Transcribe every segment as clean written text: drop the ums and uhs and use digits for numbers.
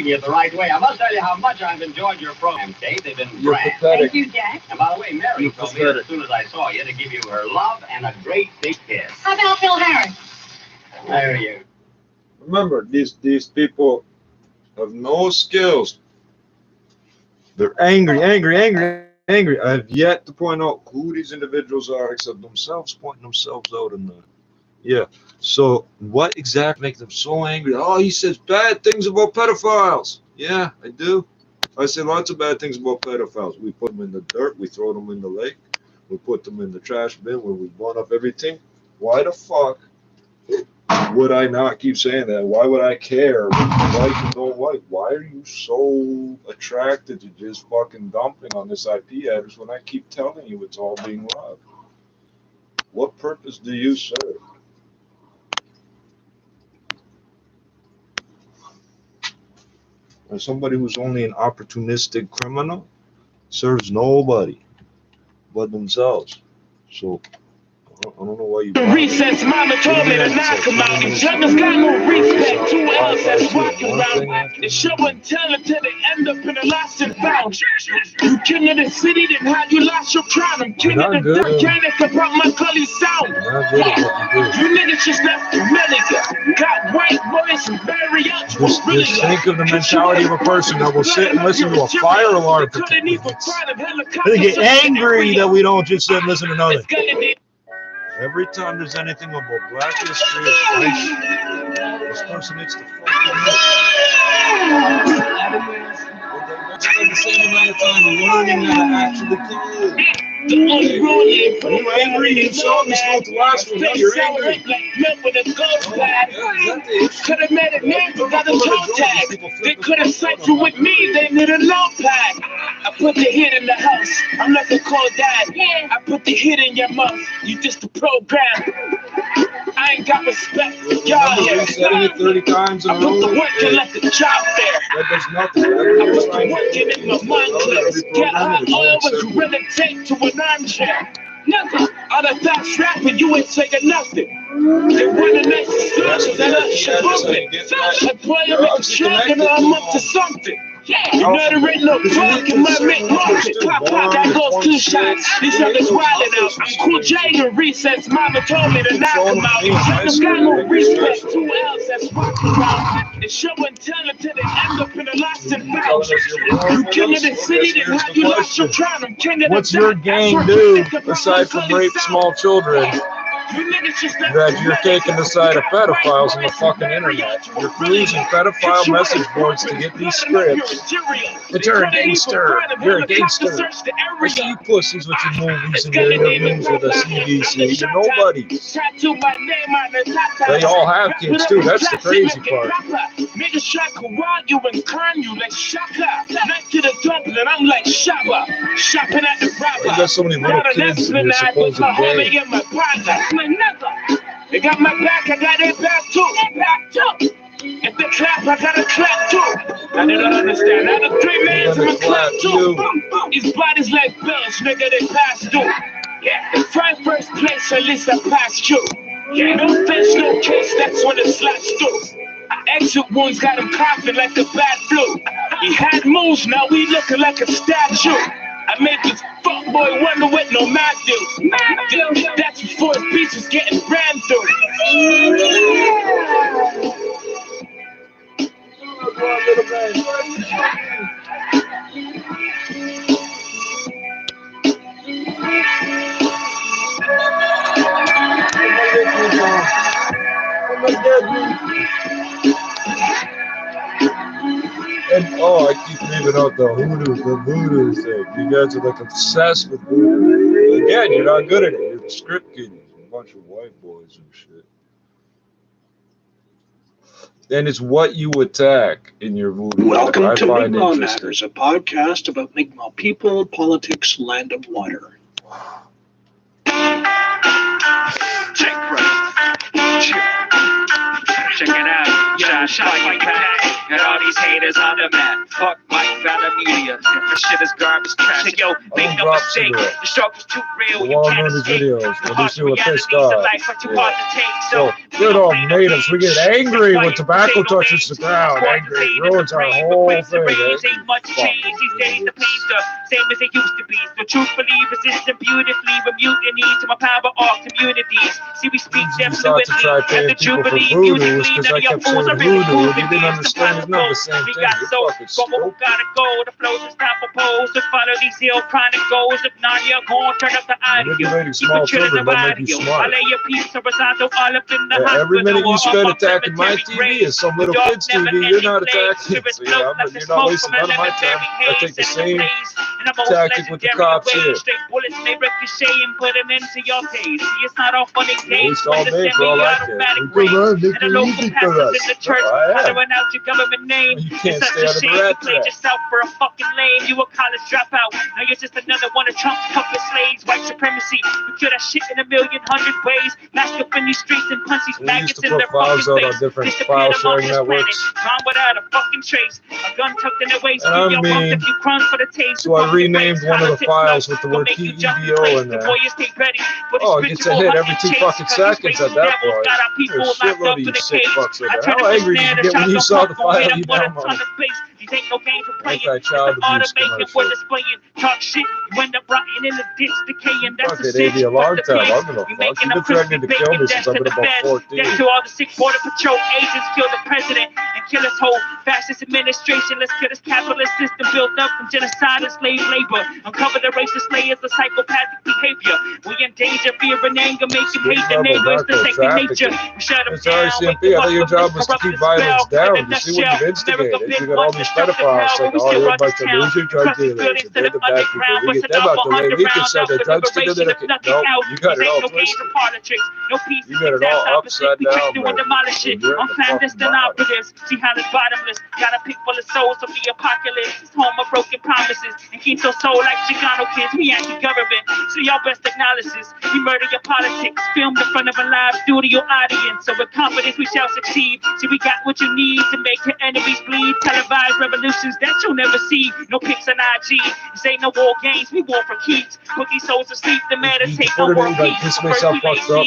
lead me the right way. I must tell you how much I've enjoyed your program, Kate. They've been You're grand. pathetic. Thank you, Jack. And by the way, Mary You're told me pathetic. as soon as I saw you to give you her love and a great big kiss. How about Bill Harris? There you. Remember, these people have no skills. They're angry. I've yet to point out who these individuals are except themselves pointing themselves out in the. Yeah. So what exactly makes them so angry? Oh, he says bad things about pedophiles. Yeah, I do. I say lots of bad things about pedophiles. We put them in the dirt. We throw them in the lake. We put them in the trash bin where we burn up everything. Why the fuck would I not keep saying that? Why would I care what you like and don't like? Why are you so attracted to just fucking dumping on this IP address when I keep telling you it's all being robbed? What purpose do you serve? As somebody who's only an opportunistic criminal serves nobody but themselves. So I don't know why you. Recess, mama told me to knock him out. You just got no respect. 2 L's that's walking around. They show and tell until they end up in a lost and found. You king of the city, then how you lost your crown? I'm king of the dirt, can't about my gully sound. You niggas just left America. Got white boys and bariatrics. Just think of the mentality of a person that will sit and listen to a fire alarm. They get angry that we don't just sit and listen to nothing. Every time there's anything about black history or French, this person needs to fucking spend the same amount of time learning how to actually code. When you're angry, you saw me smoke the last one. Now you're angry. Could have made it man, but got a toe tag. They could have sent you with me, they need a low pack. I put the hit in the house, I'm like a cold dad. I put the hit in your mouth, you just a program. I ain't got respect for y'all here. Setting it 30 times in a I put row. the work in like a job fair. That does nothing. I put the work in my mind clips. Get hot oil what you really take to an armchair. Nigga, all the fast rapping, you ain't saying nothing. They want the next solution that I should move it. I play them in the truck and I'm up to something. Yeah, you know there ain't no plug in my mid-market. Pop, that goes 2 shots. These others wildin' out. I'm cool J in recess. Mama told me to knock him out. Niggas got no respect. 2 L's that's walking around. It's show and tell until they end up in a lost and found. You king of the city, then how you lost your crown. I'm king of the What's your gang do aside from rape small children? That you're taking the side of pedophiles on the fucking internet. You're using pedophile message boards to get these scripts. But you're a gangster. You're a gangster. I see you pussies with your movies and your interviews with the CDC. You're nobody. They all have kids too. That's the crazy part. Niggas try to wild you and con you like shaka. Next to the dumpling, I'm like shabba. Shopping at the robber. You got so many little kids in your supposed day. They got my back, I got their back too. If they clap, I gotta clap too. Now they don't understand. Now the 3 mans in my clap too. These bodies like bells, nigga, they pass through. Yeah, if I first place, at least I passed you. Yeah, no face, no case, that's when it slaps through. Exit wounds got him coughing like a bad flu. He had moves, now we looking like a statue. I made this fuckboy wonder what no Matthew. That's before his beats was getting ran through. And oh, I keep leaving out the voodoo thing. You guys are like obsessed with voodoo. Again, you're not good at it. You're script kiddies, a bunch of white boys and shit. And it's what you attack in your voodoo. Welcome to Mi'kmaq Matters, a podcast about Mi'kmaq people, politics, land, and water. Check it out, shot like that. And all these haters on the map. Fuck Mike Valor Media. That shit is garbage trash. Yo, make no mistake. The struggle is too real. You can't escape. Videos. The harsh realities of life are too hard to take. So, good old natives, we get angry when tobacco touches the ground. Angry ruins our whole thing. Ain't much change these days. The pain's the same as it used to be. So truthfully, resisting beautifully with mutiny to my power of communities. See, we speak them fluently at the Jubilee. Musically, none of your fools are really moving. You didn't understand it's not the same we thing. got so, but gotta go. The flows is time for pose. To follow these hill chronicles. If not, you're going to turn up the audio. Small children don't make you smart. I lay your piece horizontal all up in the every minute you spend attacking my TV is some little kid's TV. You're not attacking. So yeah, you're not wasting none of my time. I take the same tactic with the cops here. Straight bullets may ricochet and put an end to your days. See, it's not all funny games. All day for all I care. And the local pastors in the church hollering out your government name. You can't stay out of the You rat played trap. yourself for a fucking lame. You a college dropout. Now you're just another one of Trump's toughest slaves. White supremacy. We kill that shit in a million hundred ways. Mask up in these streets and punch these maggots in their fucking face. Different file sharing networks. Gone without a fucking trace. A gun tucked in the waist. And Give your bump if you crunch for the taste. So I renamed one of the files with the word PEDO in there. Oh, it gets a hit every 2 fucking seconds at that point. There's a shitload of you sick fucks in there. How angry did you get when you saw the file you downloaded? Ain't no game for playing. Anti-child abuse commercial. Talk shit, you end up rotting in the ditch, decaying. That's Fuck it, AD, a long time. I'm gonna fuck. You've been threatening to kill me since I've been about 14. Death to all the sick border patrol agents, kill the president and kill his whole fascist administration. Let's kill this capitalist system built up from genocide and slave labor. Uncover the racist layers of psychopathic behavior. We endanger fear and anger, make him hate the neighbors. The second nature. We shut them down. RCMP, I thought your job was to keep violence down. You see what you've instigated. You got all these pedophiles like, oh, you're about to lose your drug dealers. They're the bad people. We get them out the way. We can send the drugs to the no, you got it all twisted. You got it all upside down, bro. On clandestine operatives. See how it's bottomless. Got a pig full of souls of the apocalypse. It's home of broken promises. And keep your soul like Chicano kids. We anti-government. So y'all best acknowledge this. We murder your politics. Filmed in front of a live studio audience. So with confidence we shall succeed. See, we got what you need to make your enemies bleed. Televised revolutions that you'll never see. No pics on IG. This ain't no war games. We war for keeps. Put these souls to sleep to meditate on world peace. This makes up fucked up.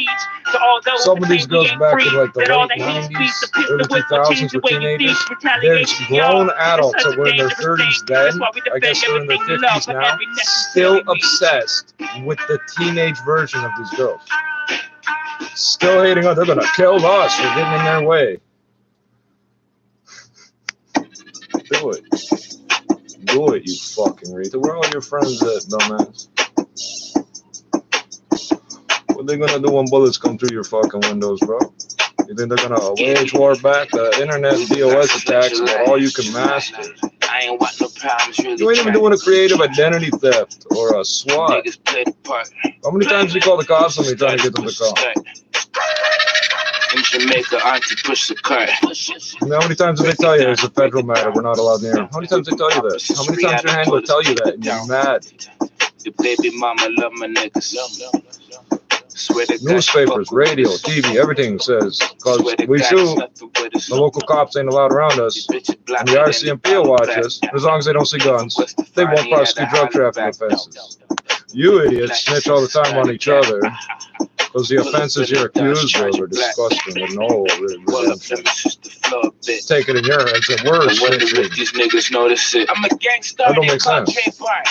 Some of these goes back in like the late 90s, early 2000s with teenagers. There's grown adults that were in their 30s then, I guess they're in their 50s now, still obsessed with the teenage version of these girls. Still hating on, they're gonna kill us for getting in their way. Do it. Do it, you fucking retard. Where are all your friends at, dumbass? What are they gonna do when bullets come through your fucking windows, bro? You think they're gonna wage war back? The internet DOS attacks are all you can master. I ain't want no problems, really. You ain't even doing a creative identity theft or a SWAT. How many times do you call the cops on me trying to get them to call? In Jamaica, auntie push the cart. How many times did they tell you it's a federal matter, we're not allowed near? How many times did they tell you that? How many times your handler tell you that and you're mad? Your baby mama love my niggas. Newspapers, radio, TV, everything says, because we sue, the local cops ain't allowed around us, and the RCMP will watch us, as long as they don't see guns, they won't prosecute drug trafficking offenses. You idiots snitch all the time on each other, because the offenses you're accused of are disgusting with no redemption. Take it in your hands and we're snitching. These niggas notice it. I'm a gangster. That don't make sense.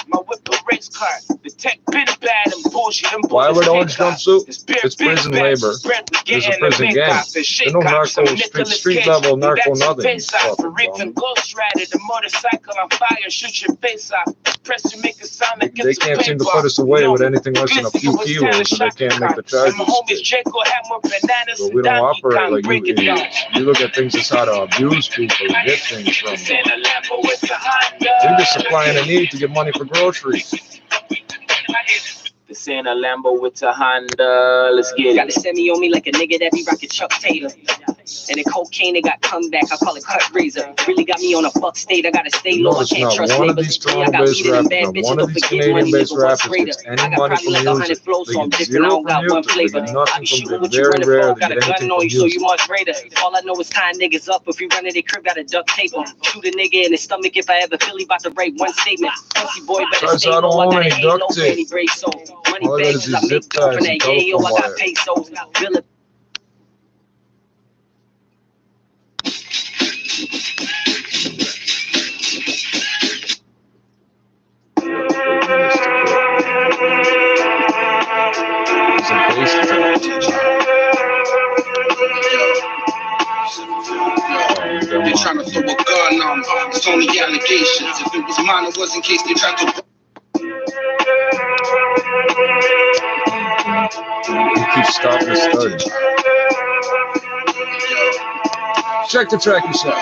My whip a race car. The tech been bad and bullshit. Why would orange jumpsuit? It's prison labor. There's a prison gang. There's no narco, street level narco nothing. The motorcycle on fire, shoot your face off. Press to make a sound that they can't seem to put us away with anything less than a few kilos, so they can't make the charges. So we don't operate like you idiots. You look at things as how to abuse people and get things from them. We're just supplying a need to get money for groceries. This ain't a Lambo with a Honda. Let's get it. Gotta send me on me like a nigga that be rockin' Chuck Taylor. And in cocaine, they got comeback. I call it cut razor. Really got me on a fuck state. I gotta stay low. I can't trust neighbors. I got weed and bad bitches. Don't forget money, nigga. What's greater? I got probably like 100 flows, so I'm different. I don't got one flavor. I be shooting what you running for. Got a gun on you, so you much greater. All I know is tying niggas up. If you run in their crib, gotta duct tape them. Shoot a nigga in the stomach if I ever feel he about to write one statement. Pussy boy better stay low. I got a halo for any brave soul. Money bags, I make dope from that yayo. I got pesos. Bill it. They trying to throw a gun on me. It's only allegations. If it was mine, it was in case they tried to. You keep stopping and starting. Check the track yourself.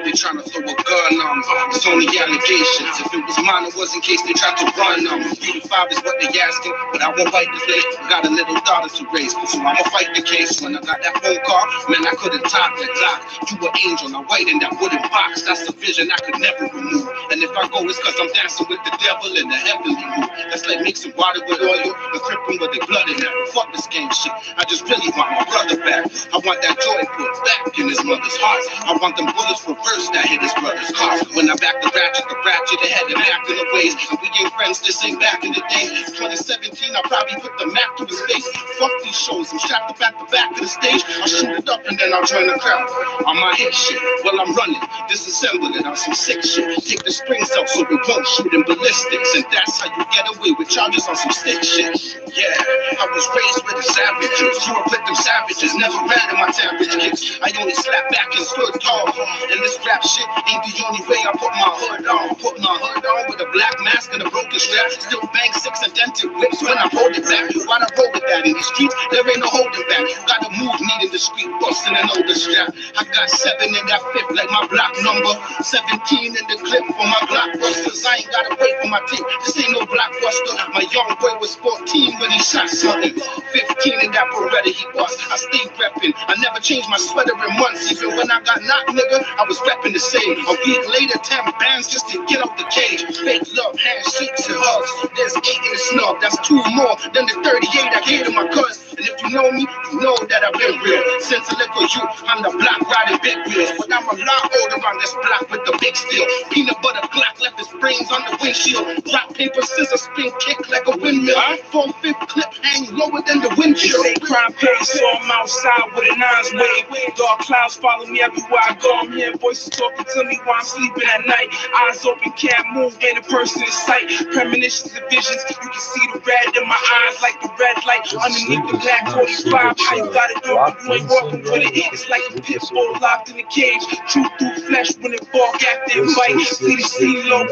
They trying to throw a gun on me. It's only allegations. If it was mine, it was in case they tried to run on me. 3 to 5 is what they asking, but I won't fight this day. Got a little daughter to raise, so I'ma fight the case. When I got that phone call, man, I couldn't talk that clock. You an angel, now white in that wooden box. That's a vision I could never remove. And if I go, it's cause I'm dancing with the devil in the heavenly mood. That's like mixing water with oil and crippling with the blood in that. Fuck this game shit. I just really want my brother back. I want that joy put back in his mother's heart. I want them bullets reversed that hit his brother's car. When I back the ratchet ahead and back in the ways. And we ain't friends, this ain't back in the day. 2017, I probably put the map to his face. Fuck these shows, I'm strapped up at the back of the stage. I'll shoot it up and then I'll join the crowd. On my hit shit, while I'm running, disassemble it on some sick shit. Take the springs out so we won't shoot in ballistics. And that's how you get away with charges on some stick shit. Yeah, I was raised with the savages. Grew up with them savages, never ran in my savage kicks. I only slap back and stood tall. And this rap shit ain't the only way I put my hood on. Put my hood on with a black mask and a broken strap. Still bang 6 indented whips when I hold it back. Why'd I roll with that in these streets? There ain't no holding back. Gotta move needing the street busting an older strap. I got 7 in that 5th like my block number. 17 in the clip for my blockbusters. I ain't gotta wait for my team. This ain't no blockbuster. My young boy was 14 when he shot something. 15 in that Beretta he bust. I stayed reppin'. I never changed my sweater in months. Even when I got knocked, nigga, I was reppin' the same. A week later, 10 bands just to get off the cage. Fake love, handshakes and hugs. There's 8 in the snub. That's 2 more than the 38 I gave to my cuz. And if you know me, you know that I've been real. Since a little youth, I'm the block riding big wheels. But I'm a lot older on this block with the big steel. Peanut butter Glock left his brains on the windshield. Rock, paper, scissors, spin, kick like a windmill. 4/5 clip hang lower than the windshield. They crime pays, so I'm outside with a 9's wave. Dark clouds follow me everywhere I go. I'm hearing voices talking to me while I'm sleeping at night. Eyes open, can't move, ain't a person in sight. Premonitions and visions, you can see the red in my eyes like the red light underneath the black 45. How you gotta do it, you ain't walking with it. It's like a pit bull locked in a cage. Truth through flesh when it bark after it bite. See the scene low.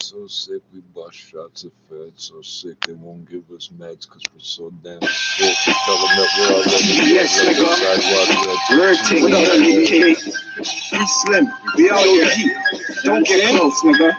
So sick, we bust shots of Fed. So sick, they won't give us meds because we're so damn sick. Tell them that we're already yes, nigga. We slim. We out here heat. Don't get close, nigga.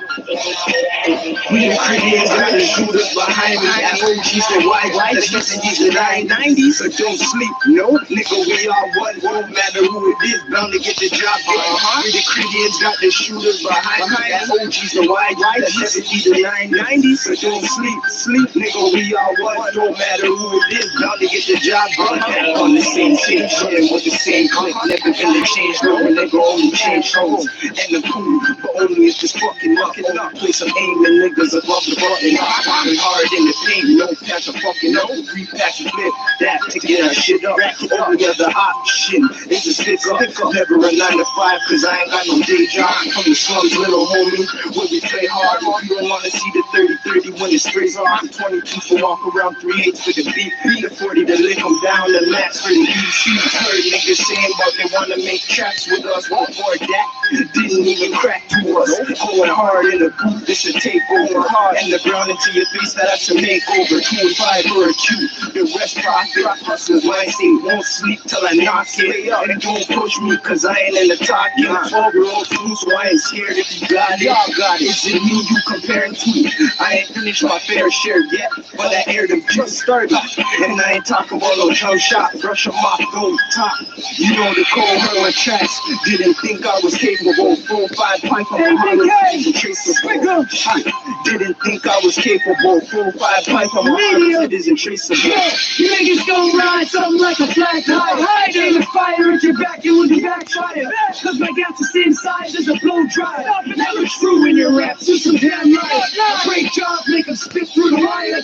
We the Caribbeans got the shooters behind me. OGs for white lights, these the 90s. So don't sleep, no, nigga. We are one. Won't matter who it is, bound to get the job done. We the Caribbeans got the shooters behind me. OGs for white lights, these the 90s. So don't sleep, nigga. We are one. Don't matter who it is, bound to get the job done. On the same team, with the same clip. Never gonna change, no, nigga. Only change hoes and the cool, but only if it's fucking up. Play some aim and niggas above the button. Working hard in the pain, no patch of fucking up. Repatch a flip, that to get our shit up. All the other option is a stick up. Never a 9 to 5, cause I ain't got no day job. From the slums, little homie, where we play hard. You don't wanna see the 30-30 when it sprays on. 22 for walk around 3/8 for the beat. The 40 to lick them down, the max for the DC. Heard niggas saying, but they wanna make tracks with us. Before that, didn't even crack to us. Going hard in the booth, this should take over. Hard in the ground into your face, that's a makeover. 2 and 5 for a Q. The rest profit. Hustlers, mine say won't sleep till I knock it. And don't push me, cause I ain't in the talking. 12-year-old fool, so I ain't scared if you got it. Y'all got it. Is it me you comparing to? I ain't finished my fair share yet, but I aired them just started. And I ain't talking about no jump shot, brush them off, don't talk. You know the cold heard my tracks. Didn't think I was capable. 4-5 pipe on my traceable. Didn't think I was capable. 4-5 pipe on my it isn't traceable. You niggas gon' ride something like a flat tire. Aim a fire at your back, you will backfire. Cause my gas the same size as a blow dryer. Never true in your raps, you some damn liars. Great job, make them spit through the wire.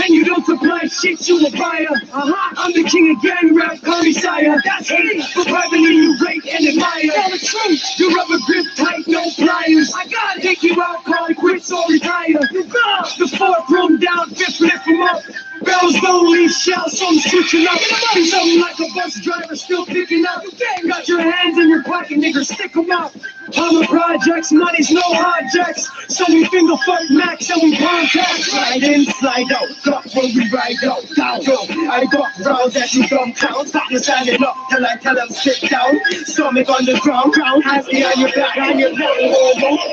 And you don't supply shit, you a buyer. I'm the king again, rap, call me sire. That's it, for privately you rate and admire. Tell the truth, your rubber grip tight, no pliers. I got it, take you out, call it quits or retire. You go, the 4th room down, 5th lift them up. Bells don't leave shells, so I'm switching up. Something like a bus driver still picking up. Got your hands in your pocket, nigga, stick them up. I'm a projects, money's no objects. So we finger fuck max and we contact. Slide in, slide out, duck when we ride out. Down, yo, I got rounds that you dumb clowns. You're standing up till I tell them sit down. Stomach on the ground, hands behind your back and your neck.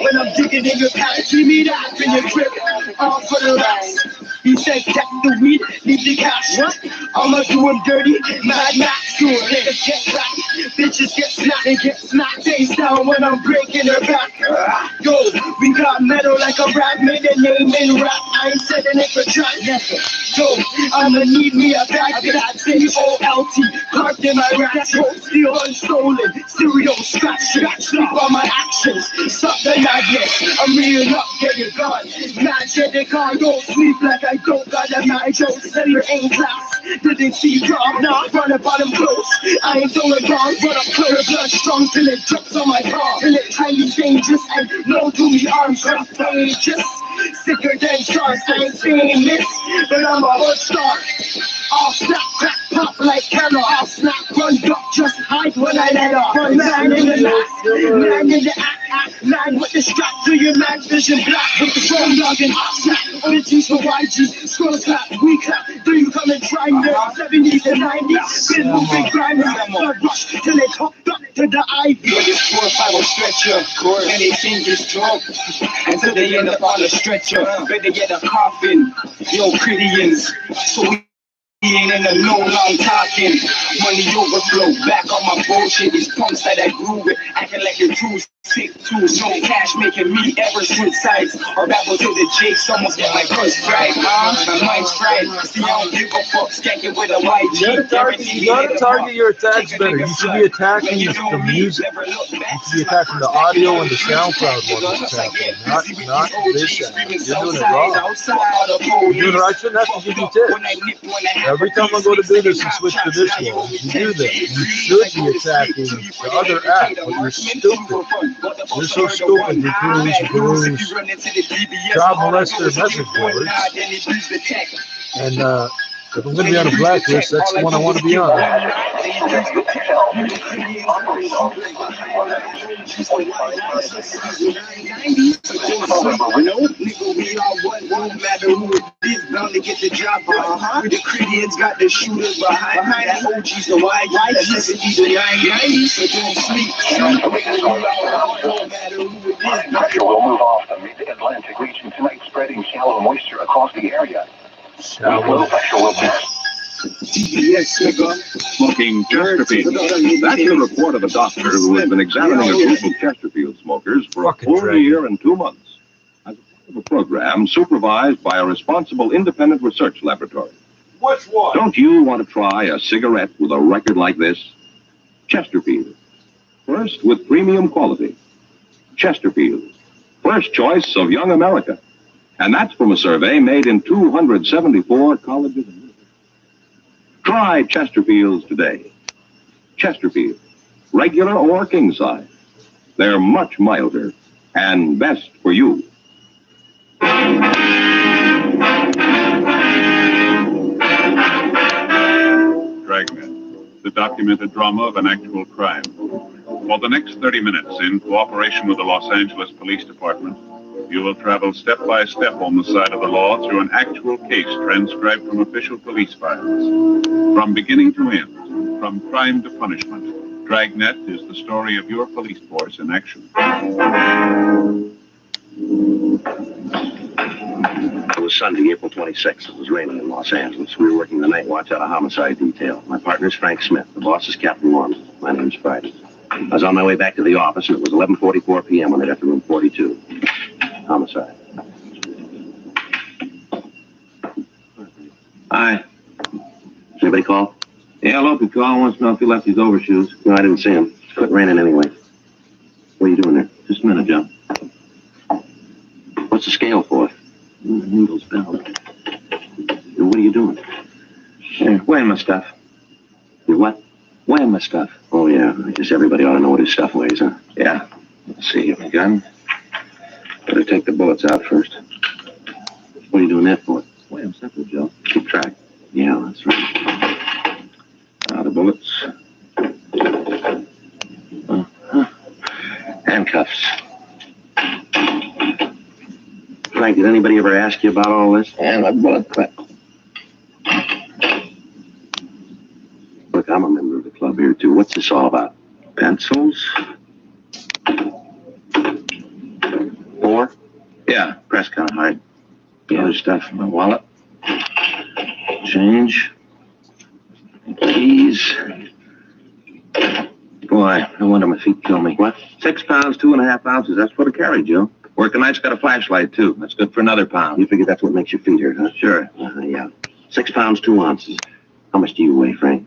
When I'm digging in your pants, give me that in your grip. All for the rest. He said, get the weed, leave the cash. What? I'ma do him dirty, Mad Max. Soon niggas get back, bitches get snapped and get smacked. Face down when I'm breaking her back. Yo, we got metal like a rap, made a name in rap. I ain't setting it for track. Yo, I'ma need me a bag. That C-O-L-T, parked in my rack. Still unstolen, stereo scratch. Sleep on my actions, stop the madness. I'm reeling up, get your gun. Mad shit, they can't go sleep like I don't got a mad joke. Send your aim class, didn't see drop. Now run up on them close. I ain't going wrong, but I'm clear blood strong till it drops on my palm. Till it tiny changes and no to me arms are pages. Sicker than sharks, I ain't famous, but I'm a hood star. I'll snap, crack, pop like Kellogg. I'll snap, run, duck, just hide when I let off. Run, man in the last, man in the act, man with the strap to your man's vision black. With the phone dog and hot snap, on the G's for YGs, scroll clap, we clap. Do you come and try me? 70s and 90s, been moving grimy. Blood rush till it hooked up to the ivy. This 4-5 will stretch you, and they think it's dope. Until they end up on a stretcher, better get a coffin. Yo, Critians, so we ain't in the no long talking. Money overflow, back on my bullshit. These punks that I grew with, acting like you're too sick too. No cash making me ever switch sides. Or battle to the Jakes, almost get my first fried. My mind's fried. See, I don't give a fuck, skanking with a white G. You gotta target your attacks better. You should be attacking the music. You should be attacking the audio and the SoundCloud while it's attacking. Not this app. You're doing it wrong. You're doing it right. I shouldn't have to give you tips. Every time I go to do this and switch to this one, you do that. You should be attacking the other app, but you're stupid. You're so stupid. You're doing these child molester message boards. And if I'm going to be on a blacklist, that's the one I want to be on. Bound to get the job done. The Critians got the shooters behind the OGs, the YGs, the SICKLY, the 90s, so don't sleep. Pressure will move off the mid-Atlantic region tonight, spreading shallow moisture across the area. Low pressure will pass. Yes, nigga. Smoking Chesterfield. That's the report of a doctor who has been examining a group of Chesterfield smokers for a full year and 2 months. As a part of a program supervised by a responsible independent research laboratory. Which one? Don't you want to try a cigarette with a record like this? Chesterfield. First with premium quality. Chesterfield. First choice of young America. And that's from a survey made in 274 colleges and universities. Try Chesterfields today. Chesterfield. Regular or king size. They're much milder and best for you. Dragnet, the documented drama of an actual crime. For the next 30 minutes, in cooperation with the Los Angeles Police Department, you will travel step by step on the side of the law through an actual case transcribed from official police files. From beginning to end, from crime to punishment, Dragnet is the story of your police force in action. It was Sunday, April 26th. It was raining in Los Angeles. We were working the night watch out of homicide detail. My partner's Frank Smith. The boss is Captain Norman. My name's Friday. I was on my way back to the office, and it was 11:44 p.m. when they got to room 42. Homicide. Hi. Does anybody call? Yeah, Lope called. Wants to know if he left his overshoes. No, I didn't see him. It's quit raining anyway. What are you doing there? Just a minute, Joe. What's the scale for? Needles down. What are you doing? Here, weighing my stuff. Your what? Weighing my stuff. Oh, yeah. I guess everybody ought to know what his stuff weighs, huh? Yeah. Let's see. You have a gun? Better take the bullets out first. What are you doing that for? Weigh them separate, Joe. Keep track. Yeah, that's right. Now the bullets. Handcuffs. Frank, did anybody ever ask you about all this? And my blood clip. Look, I'm a member of the club here, too. What's this all about? Pencils? 4? Yeah, press kind of hard. The other stuff in my wallet. Change. Keys. Boy, no wonder my feet kill me. What? 6 pounds, 2.5 ounces. That's what I carry, Joe. Working night's got a flashlight, too. That's good for another pound. You figure that's what makes your feet hurt, huh? Sure. Yeah. 6 pounds, 2 ounces. How much do you weigh, Frank?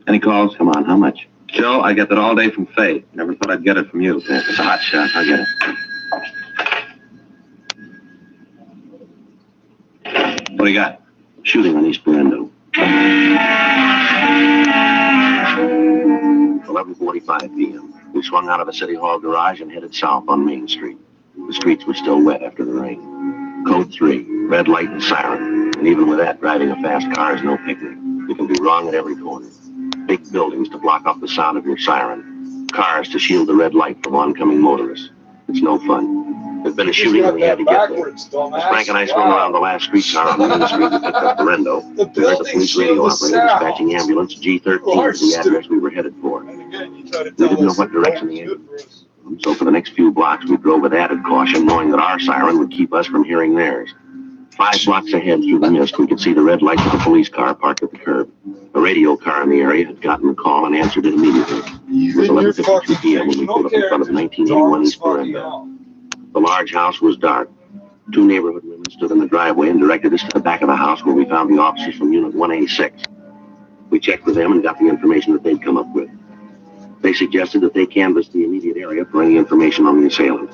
Any calls? Come on, how much? Joe, I get that all day from Faye. Never thought I'd get it from you. Yeah, it's a hot shot. I'll get it. What do you got? Shooting on East Berendo. 11:45 p.m. We swung out of the City Hall garage and headed south on Main Street. The streets were still wet after the rain. Code 3, red light and siren. And even with that, driving a fast car is no picnic. You can be wrong at every corner. Big buildings to block off the sound of your siren. Cars to shield the red light from oncoming motorists. It's no fun. There's been a shooting and we had to get there. As Frank and I swung around the last streetcar on Main Street and picked up Berendo, we heard the police radio operator dispatching ambulance G13 to the address we were headed for. We didn't know what direction the ambulance was. So for the next few blocks, we drove with added caution, knowing that our siren would keep us from hearing theirs. 5 blocks ahead through the mist, we could see the red lights of a police car parked at the curb. A radio car in the area had gotten the call and answered it immediately. It was 11:52 p.m. when we pulled up in front of 1981 East Berendo. The large house was dark. 2 neighborhood women stood in the driveway and directed us to the back of the house where we found the officers from Unit 186. We checked with them and got the information that they'd come up with. They suggested that they canvass the immediate area for any information on the assailant.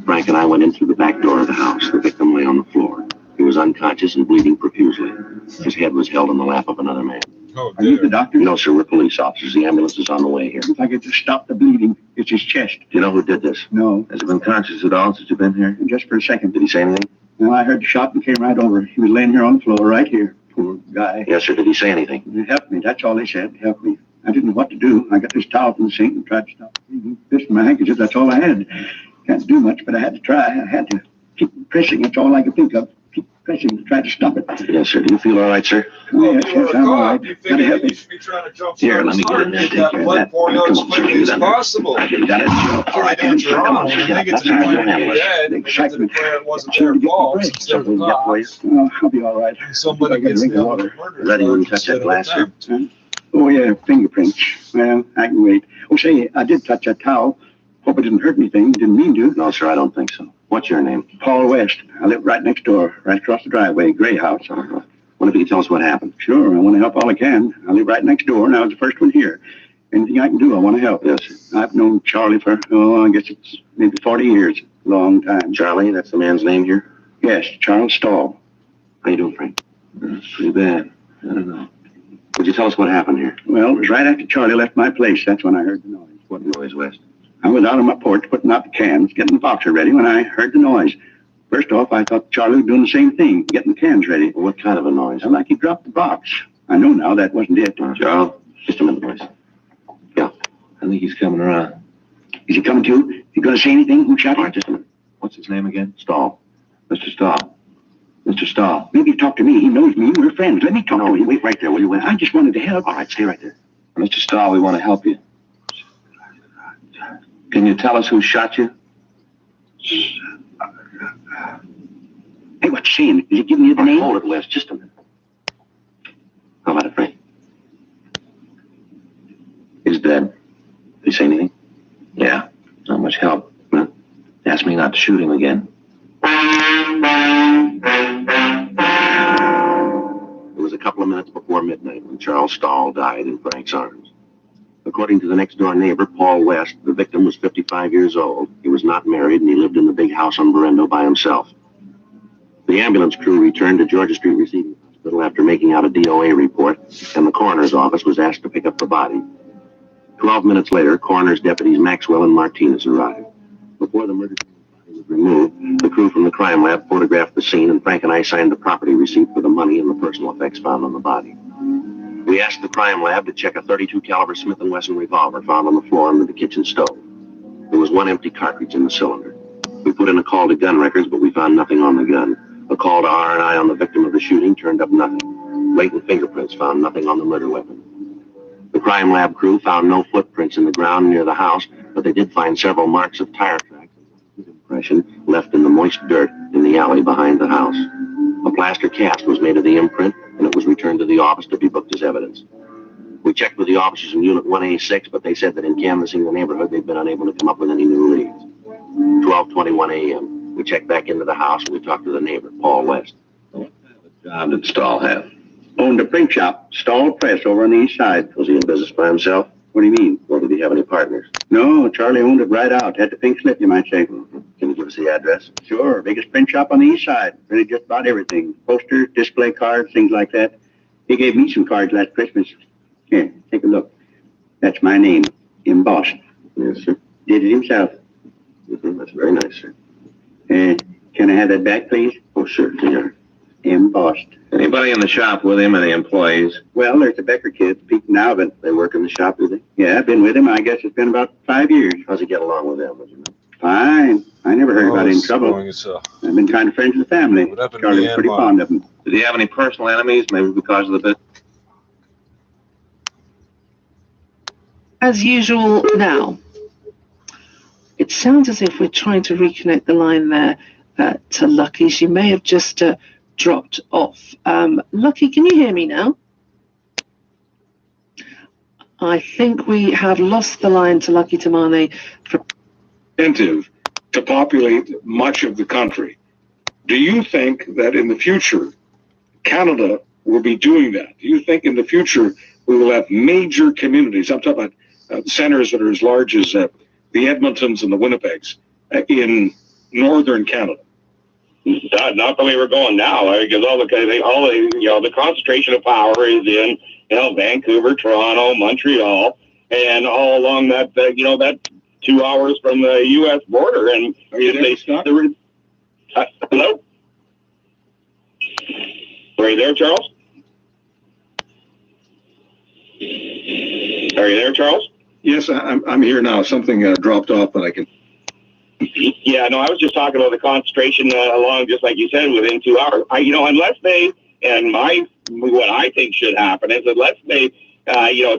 Frank and I went in through the back door of the house. The victim lay on the floor. He was unconscious and bleeding profusely. His head was held in the lap of another man. Oh, are you the doctor? No, sir. We're police officers. The ambulance is on the way here. If I could just stop the bleeding, it's his chest. Do you know who did this? No. Has he been conscious at all since you've been here? Just for a second. Did he say anything? No, I heard the shot and came right over. He was laying here on the floor, right here. Poor guy. Yes, sir. Did he say anything? It helped me. That's all they said. Help me. I didn't know what to do. I got this towel from the sink and tried to stop bleeding. This and my handkerchief, that's all I had. Can't do much, but I had to try. I had to keep pressing. That's all I could think of. Keep pressing to try to stop it. Yes, sir. Do you feel all right, sir? Yes, I'm all right. Gotta help me. Here, let me get in there and take care of that. Come on, sir. As possible. I got it. All right, then. Come on, sir. I think it's That's how you handle it. dead because they declare it wasn't their fault. Something get for you? Oh, I'll be all right. Somebody gets the water. Ready when you touch that glass, sir? Oh, yeah, fingerprints. Well, I can wait. Oh, say, I did touch that towel. Hope it didn't hurt anything. Didn't mean to. No, sir, I don't think so. What's your name? Paul West. I live right next door, right across the driveway, gray house. Wonder if you could tell us what happened. Sure, I want to help all I can. I live right next door, and I was the first one here. Anything I can do, I want to help. Yes. I've known Charlie for, I guess it's maybe 40 years. Long time. Charlie, that's the man's name here? Yes, Charles Stahl. How you doing, Frank? That's pretty bad. I don't know. Would you tell us what happened here? Well, it was right after Charlie left my place. That's when I heard the noise. What noise, West? I was out on my porch putting out the cans, getting the boxer ready when I heard the noise. First off, I thought Charlie was doing the same thing, getting the cans ready. Well, what kind of a noise? Sounded like he dropped the box. I know now that wasn't it. Charles, just a minute, boys. Yeah, I think he's coming around. Is he coming to? Is he going to say anything? Who shot All him? right, just a minute. What's his name again? Stahl. Mr. Stahl. Mr. Stahl. Maybe talk to me. He knows me. We're friends. Let me talk to him. Wait right there, will you? I just wanted to help. All right, stay right there. Mr. Stahl, we want to help you. Can you tell us who shot you? Hey, what you saying? Is he giving you the name? Hold it, Wes. Just a minute. How about it, Frank? He's dead. Did he say anything? Yeah. Not much help. Huh? Asked me not to shoot him again. It was a couple of minutes before midnight when Charles Stahl died in Frank's arms. According to the next-door neighbor, Paul West, the victim was 55 years old. He was not married, and he lived in the big house on Berendo by himself. The ambulance crew returned to Georgia Street Receiving Hospital after making out a DOA report, and the coroner's office was asked to pick up the body. 12 minutes later, coroner's deputies Maxwell and Martinez arrived. Before the murder was removed, the crew from the crime lab photographed the scene, and Frank and I signed the property receipt for the money and the personal effects found on the body. We asked the crime lab to check a .32 caliber Smith & Wesson revolver found on the floor under the kitchen stove. There was one empty cartridge in the cylinder. We put in a call to gun records, but we found nothing on the gun. A call to R&I on the victim of the shooting turned up nothing. Latent fingerprints found nothing on the murder weapon. The crime lab crew found no footprints in the ground near the house, but they did find several marks of tire tracks and impression left in the moist dirt in the alley behind the house. A plaster cast was made of the imprint, and it was returned to the office to be booked as evidence. We checked with the officers in Unit 1A6, but they said that in canvassing the neighborhood, they'd been unable to come up with any new leads. 12:21 a.m. We checked back into the house, and we talked to the neighbor, Paul West. What kind of job did Stahl have? Owned a print shop, Stahl Press, over on the east side. Was he in business by himself? What do you mean? Or did he have any partners? No, Charlie owned it right out. Had the pink slip, you might say. Can you give us the address? Sure, biggest print shop on the east side. Printed just about everything. Posters, display cards, things like that. He gave me some cards last Christmas. Here, take a look. That's my name, embossed. Yes, sir. Did it himself. That's very nice, sir. Can I have that back, please? Oh, sure, Senor. Embossed. Anybody in the shop with him, any employees? Well, there's the Becker kids, Pete and Alvin. They work in the shop, do they? Yeah, I've been with him. I guess it's been about 5 years. How's he get along with them, would you know? Fine. I never heard about any trouble. I've been kind of friends with the family. Charlie was pretty fond of him. Did he have any personal enemies, maybe because of the business? As usual now. It sounds as if we're trying to reconnect the line there to Lucky. She may have just dropped off. Lucky, can you hear me now? I think we have lost the line to Lucky Tamane. Incentive to populate much of the country. Do you think that in the future, Canada will be doing that? Do you think in the future we will have major communities? I'm talking about centers that are as large as the Edmontons and the Winnipegs in northern Canada. Not the way we're going now, because the concentration of power is in Vancouver, Toronto, Montreal, and all along that that 2 hours from the U.S. border. And hello, are you there, Charles? Are you there, Charles? Yes, I'm here now. Something dropped off, but I can. Yeah, no, I was just talking about the concentration along, just like you said, within 2 hours. Unless they, what I think should happen is unless they,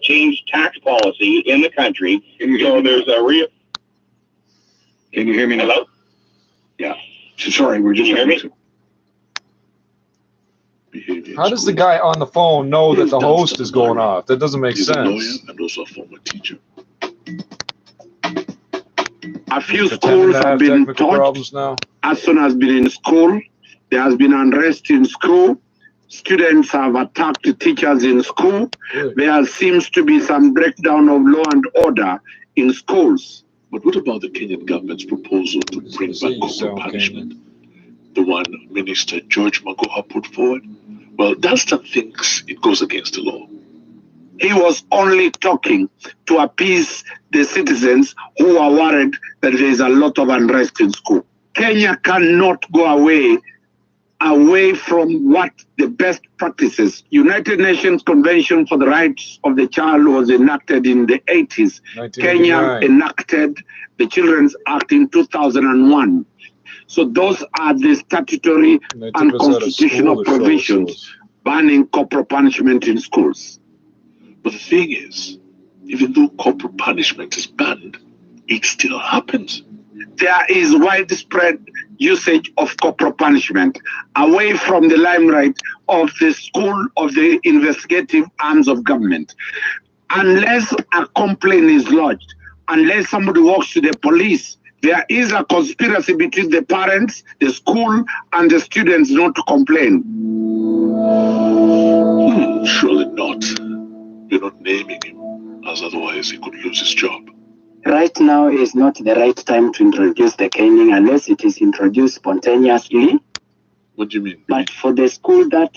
change tax policy in the country, there's a real. Can you hear me now? Hello? Yeah. Sorry, we're just. Can you hear me? How does the guy on the phone know that the host is going off? That doesn't make sense. He's a lawyer and also a former teacher. A few schools have been touched. As soon as been in school, there has been unrest in school. Students have attacked the teachers in school. Really? There seems to be some breakdown of law and order in schools. But what about the Kenyan government's proposal to bring back corporal punishment? The one Minister George Magoha put forward? Well, Dunstan thinks it goes against the law. He was only talking to appease the citizens who are worried that there is a lot of unrest in school. Kenya cannot go away away from what the best practices. United Nations Convention for the Rights of the Child was enacted in the 80s. Kenya enacted the Children's Act in 2001. So those are the statutory and constitutional provisions banning corporal punishment in schools. But the thing is, even though corporal punishment is banned, it still happens. There is widespread usage of corporal punishment away from the limelight of the school of the investigative arms of government. Unless a complaint is lodged, unless somebody walks to the police, there is a conspiracy between the parents, the school, and the students not to complain. Surely not. You're not naming him, as otherwise he could lose his job. Right now is not the right time to introduce the caning unless it is introduced spontaneously. What do you mean? But for the school that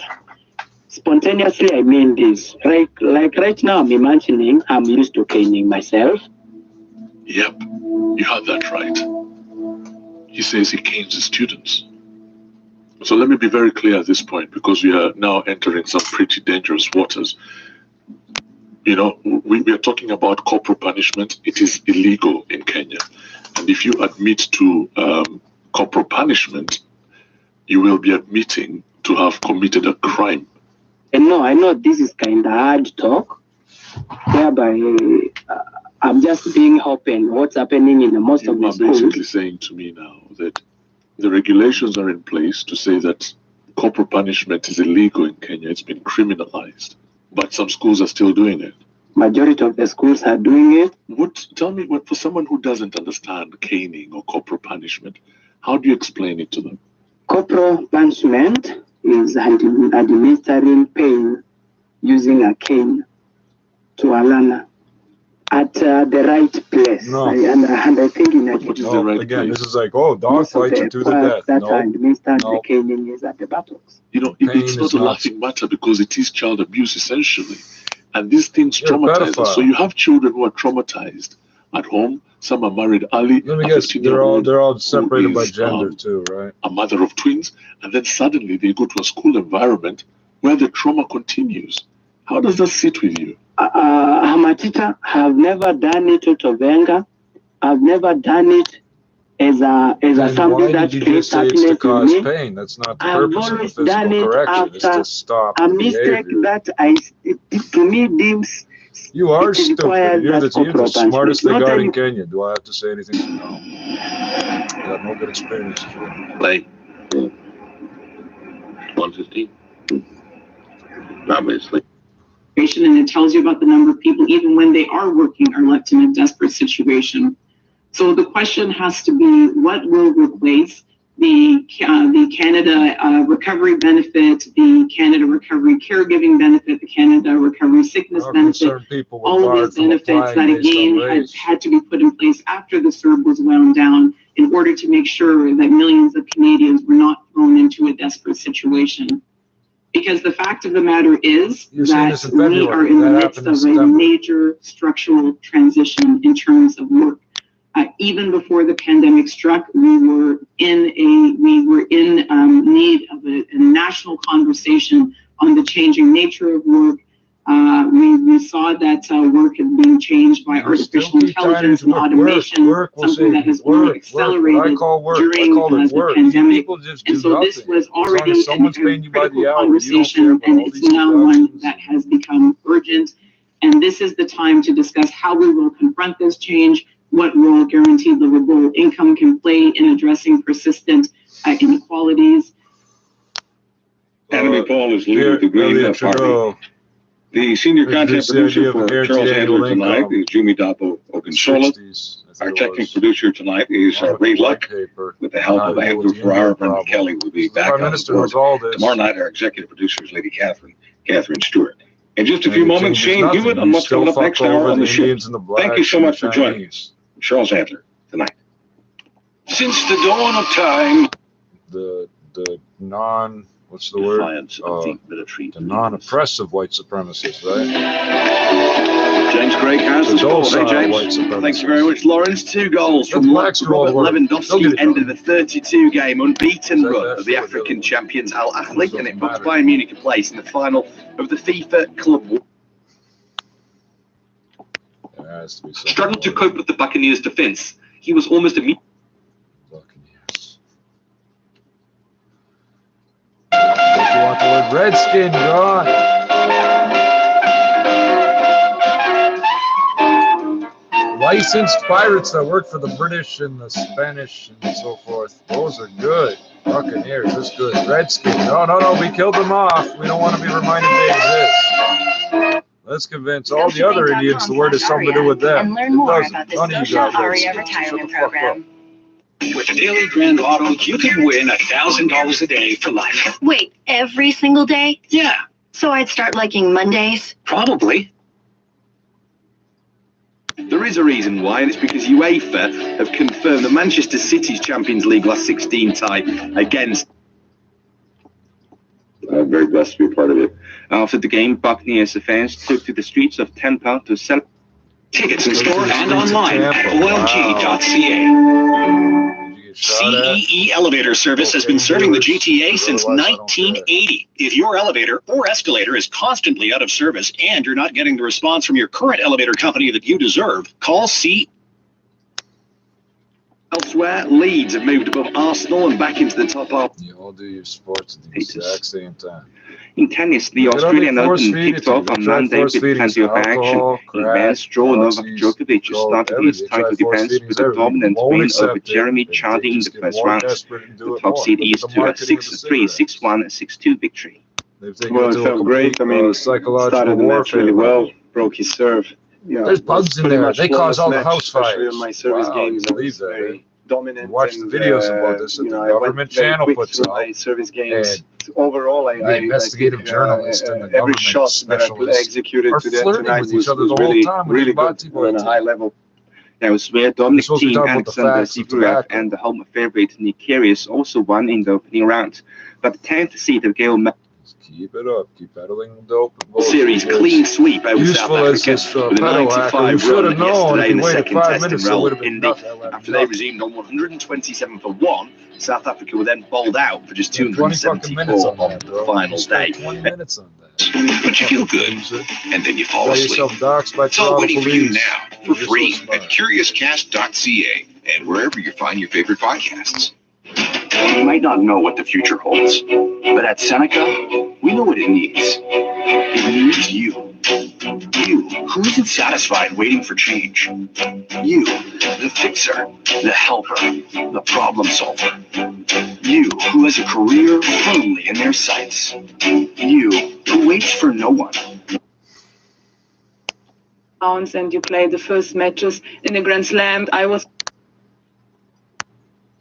spontaneously, I mean this. Like right now, I'm imagining I'm used to caning myself. Yep, you have that right. He says he canes his students. So let me be very clear at this point, because we are now entering some pretty dangerous waters. You know, we are talking about corporal punishment. It is illegal in Kenya. And if you admit to corporal punishment, you will be admitting to have committed a crime. And no, I know this is kind of hard talk, whereby I'm just being open what's happening in most of the schools. You're basically saying to me now that the regulations are in place to say that corporal punishment is illegal in Kenya. It's been criminalized. But some schools are still doing it. Majority of the schools are doing it. Tell me, for someone who doesn't understand caning or corporal punishment, how do you explain it to them? Corporal punishment is administering pain using a cane to a learner at the right place. No. And I think in what is the right again, place? this is like, oh, dog fights are to the death. That the caning is at the buttocks. You know, it's not a laughing matter because it is child abuse essentially. And these things traumatize us. So you have children who are traumatized at home. Some are married early. Let me guess, they're all separated by gender too, right? A mother of twins. And then suddenly they go to a school environment where the trauma continues. How does that sit with you? I'm a teacher. I've never done it out of anger. I've never done it as something that creates happiness to cause in me. pain? That's not the purpose of the physical done it correction. It's to after stop a mistake that to me deems. You are stupid. You're the smartest they Not got any- in Kenya. Do I have to say anything? No. You got no good experience. Play. 115. Obviously. And it tells you about the number of people, even when they are working, are left in a desperate situation. So the question has to be, what will replace the Canada recovery benefit, the Canada recovery caregiving benefit, the Canada recovery sickness benefit, all of these benefits that again had to be put in place after the CERB was wound down in order to make sure that millions of Canadians were not thrown into a desperate situation. Because the fact of the matter is that we are in the midst of a major structural transition in terms of work. Even before the pandemic struck, we were in need of a national conversation on the changing nature of work. We saw that work is being changed by artificial intelligence and automation, something that has only accelerated during the pandemic. And so this was already a critical conversation, and it's now one that has become urgent. And this is the time to discuss how we will confront this change, what role guaranteed livable income can play in addressing persistent inequalities. Anime Paul is leader of the Green Party. The senior content producer for Charles Adler tonight is Jumi Dapo Ogunsola. Our technical producer tonight is Ray Luck, with the help of Andrew Farrar. Brendan Kelly will be back on board. Tomorrow night, our executive producer is Lady Catherine Stewart. In just a few moments, Shane Hewitt on what's coming up next hour on the show. Thank you so much for joining us. Charles Adler tonight. Since the dawn of time, the what's the word? The non-oppressive white supremacists, right? James Craig has the score. Hey, James. Thank you very much, Lawrence. 2 goals from Robert Lewandowski, ended the 32-game unbeaten run of the African champions Al Ahly, and it puts Bayern Munich a place in the final of the FIFA Club World. Struggled to cope with the Buccaneers' defense. He was almost immediately. If you want the word Redskin, God. Licensed pirates that work for the British and the Spanish and so forth. Those are good. Buccaneers, that's good. Redskin. No, we killed them off. We don't want to be reminded they exist. Let's convince all the other Indians the word has something to do with them. And learn more about the Social Aria retirement program. With a daily Grand Auto, you can win $1,000 a day for life. Wait, every single day? Yeah. So I'd start liking Mondays? Probably. There is a reason why, and it's because UEFA have confirmed that Manchester City's Champions League last 16 tie against. Very blessed to be a part of it. After the game, Buccaneers fans took to the streets of Tampa to celebrate. Tickets in store and online at olg.ca. CEE Elevator Service has been serving the GTA since 1980. If your elevator or escalator is constantly out of service and you're not getting the response from your current elevator company that you deserve, call CEE. Elsewhere, Leeds have moved above Arsenal and back into the top half. You all do your sports at the exact same time. In tennis, the Australian Open kicked off on Monday with plenty of action. In men's draw, Novak Djokovic started his title defense with a dominant win over Jeremy Chardy in the first round. The top seed eased to a 6-3, 6-1, 6-2 victory. Well, it felt great. I mean, started the match really well, broke his serve. Yeah, there's bugs in there. They cause all the house fires. Especially on my service games, I was very dominant. Watch the videos about this that the government channel puts out. My service games. Overall, I investigative journalists and the every government shot that I executed tonight was really good on a high level. That was where Dominic Thiem, Alexander Zverev, and the home favorite Nick Kyrgios also won in the opening round. But the 10th seed of Gael keep it up, keep peddling dope. Series clean sweep over South Africa with a 95 run yesterday in the second test in Rawalpindi. After they resumed on 127 for 1, South Africa were then bowled out for just 274 on the final day. But you feel good, and then you fall asleep. It's all waiting for you now for free at CuriousCast.ca and wherever you find your favorite podcasts. You might not know what the future holds, but at Seneca, we know what it needs. It needs you. You, who isn't satisfied waiting for change. You, the fixer, the helper, the problem solver. You, who has a career firmly in their sights. You, who waits for no one. And you played the first matches in the Grand Slam. I was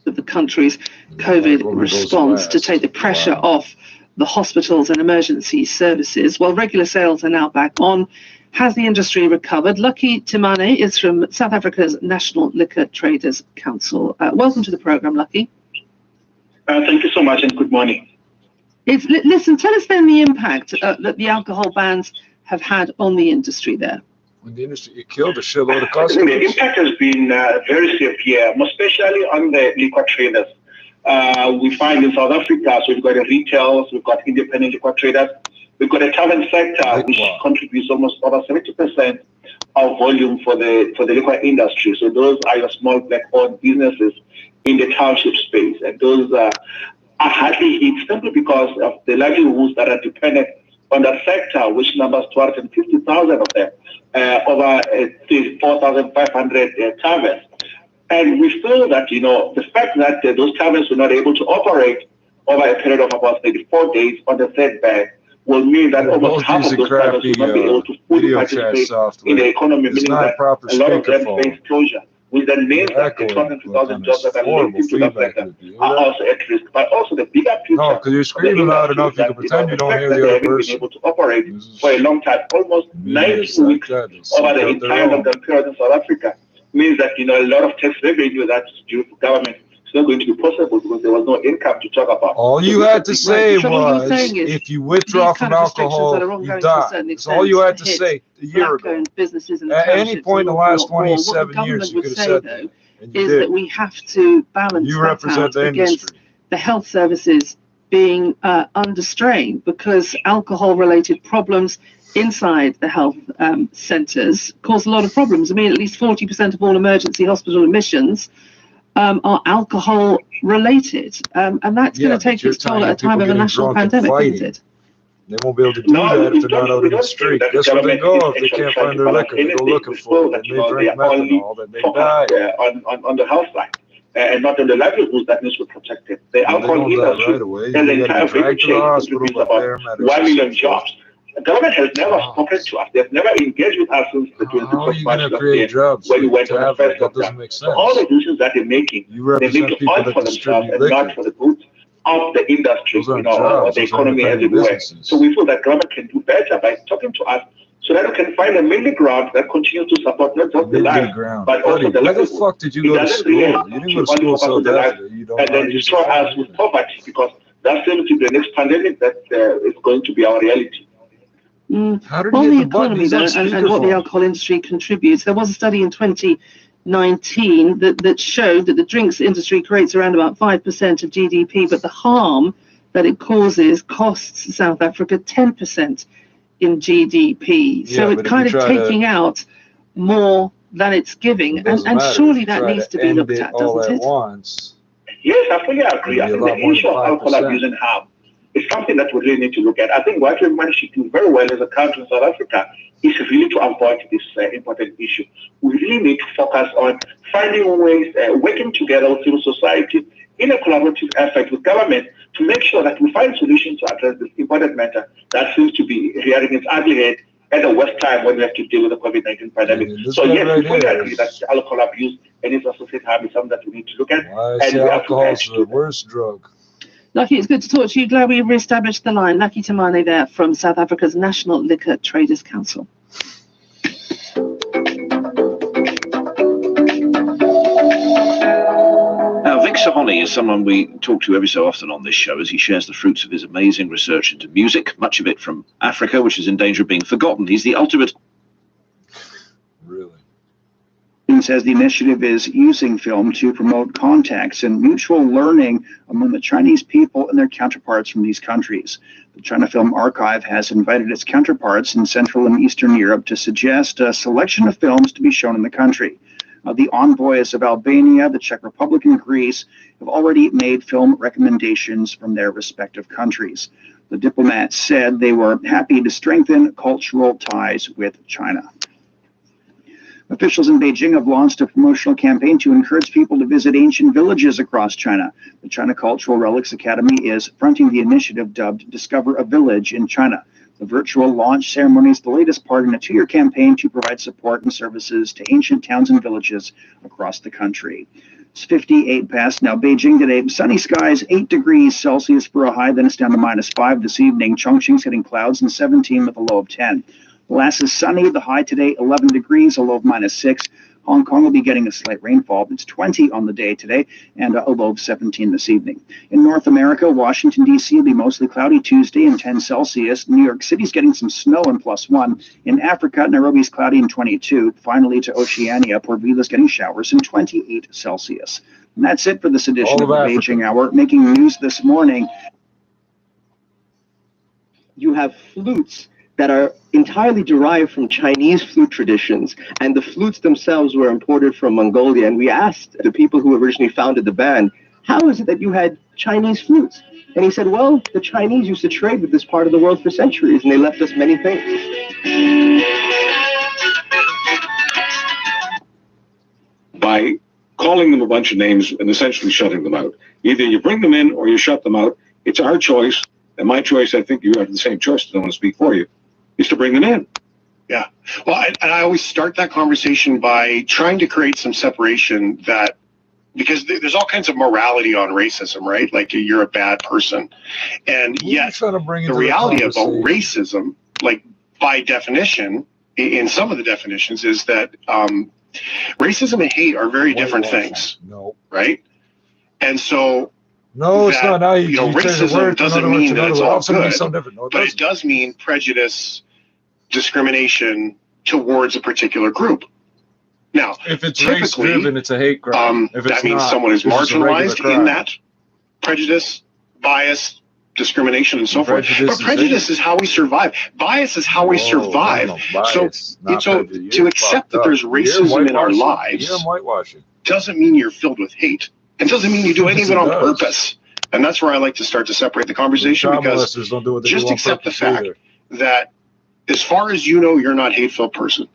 the country's COVID response to take the pressure off the hospitals and emergency services. Well, regular sales are now back on. Has the industry recovered? Lucky Timane is from South Africa's National Liquor Traders Council. Welcome to the program, Lucky. Thank you so much and good morning. Listen, tell us then the impact that the alcohol bans have had on the industry there. When the industry, it killed a shitload of customers. The impact has been very severe, especially on the liquor traders. We find in South Africa, so we've got the retails, we've got independent liquor traders, we've got a tavern sector, which contributes almost over 70% of volume for the liquor industry. So those are your small black-owned businesses in the township space, and those are hardly hit simply because of the livelihoods that are dependent on that sector, which numbers 250,000 of them. Over 4,500 taverns. And we feel that, the fact that those taverns were not able to operate over a period of about 34 days on the third ban will mean that almost half of those taverns will not be able to fully participate in the economy, meaning that a lot of them face closure, which then means that the 250,000 jobs that are linked into that sector are also at risk. But also the bigger picture. No, because you're screaming loud enough, you can pretend you don't hear the other person. Able to operate for a long time, almost 90 weeks over the entire lockdown period in South Africa, means that a lot of tax revenue that's due to government It's not going to be possible because there was no income to talk about. All you had to say was, if you withdraw from alcohol, you die. That's all you had to say a year ago. At any point in the last 27 years, you could have said that. Is that we have to balance that out against the health services being under strain, because alcohol-related problems inside the health centres cause a lot of problems. I mean, at least 40% of all emergency hospital admissions are alcohol-related, and that's going to take its toll at a time of a national pandemic, isn't it? They won't be able to do that if they're not out in the street. Guess where they go if they can't find their liquor? They go looking for it. They may drink methanol, then they die. On the health side, and not on the livelihoods that needs to be protected. The alcohol industry and the entire value chain contributes about 1 million jobs. The government has never spoken to us. They've never engaged with us since the 21st March of the year when we went on the first lockdown. So all the decisions that they're making all for themselves and not for the good of the industry, or the economy everywhere. So we feel that government can do better by talking to us so that we can find a middle ground that continues to support not just the life, but also the livelihood. Where the fuck did you go to school? You didn't go to school South Africa. And then destroy us with poverty, because that seems to be the next pandemic that is going to be our reality. On the economy then, and what the alcohol industry contributes, there was a study in 2019 that showed that the drinks industry creates around about 5% of GDP, but the harm that it causes costs South Africa 10% in GDP. So it's kind of taking out more than it's giving, and surely that needs to be looked at, doesn't it? Once. Yes, I fully agree. I think the issue of alcohol abuse and harm is something that we really need to look at. I think what we've managed to do very well as a country in South Africa is really to avoid this important issue. We really need to focus on finding ways, working together with civil society in a collaborative effort with government to make sure that we find solutions to address this important matter that seems to be rearing its ugly head at the worst time when we have to deal with the COVID-19 pandemic. So yes, we fully agree that alcohol abuse and its associated harm is something that we need to look at. And alcohol is the worst drug. Lucky, it's good to talk to you. Glad we re-established the line. Lucky Temane there from South Africa's National Liquor Traders Council. Now, Vic Sahoni is someone we talk to every so often on this show as he shares the fruits of his amazing research into music, much of it from Africa, which is in danger of being forgotten. He's the ultimate... Really? Says the initiative is using film to promote contacts and mutual learning among the Chinese people and their counterparts from these countries. The China Film Archive has invited its counterparts in Central and Eastern Europe to suggest a selection of films to be shown in the country. The envoys of Albania, the Czech Republic, and Greece have already made film recommendations from their respective countries. The diplomats said they were happy to strengthen cultural ties with China. Officials in Beijing have launched a promotional campaign to encourage people to visit ancient villages across China. The China Cultural Relics Academy is fronting the initiative dubbed Discover a Village in China. The virtual launch ceremony is the latest part in a 2-year campaign to provide support and services to ancient towns and villages across the country. It's 58 past now. Beijing today, sunny skies, 8 degrees Celsius for a high, then it's down to -5 this evening. Chongqing's hitting clouds and 17 with a low of 10. Last is sunny, the high today 11 degrees, a low of -6. Hong Kong will be getting a slight rainfall. It's 20 on the day today and a low of 17 this evening. In North America, Washington, D.C. will be mostly cloudy Tuesday and 10 Celsius. New York City's getting some snow and +1. In Africa, Nairobi's cloudy and 22. Finally to Oceania, Port Vila's getting showers and 28 Celsius. And that's it for this edition of the Beijing Hour. Making news this morning. You have flutes that are entirely derived from Chinese flute traditions, and the flutes themselves were imported from Mongolia. And we asked the people who originally founded the band, how is it that you had Chinese flutes? And he said, well, the Chinese used to trade with this part of the world for centuries, and they left us many things. By calling them a bunch of names and essentially shutting them out. Either you bring them in or you shut them out. It's our choice, and my choice, I think you have the same choice, I don't want to speak for you, is to bring them in. Yeah. Well, I always start that conversation by trying to create some separation that, because there's all kinds of morality on racism, right? Like you're a bad person. And yet the reality about racism, like by definition, in some of the definitions, is that racism and hate are very different things. No. Right? And so, no, it's not. Now you know, racism doesn't mean that it's all good, but it does mean prejudice, discrimination towards a particular group. Now, if it's race-driven, it's a hate crime. If that means someone is marginalized in that prejudice, bias, discrimination, and so forth. But prejudice is how we survive. Bias is how we survive. So to accept that there's racism in our lives doesn't mean you're filled with hate. It doesn't mean you do any of it on purpose. And that's where I like to start to separate the conversation, because just accept the fact that as far as you know, you're not a hateful person.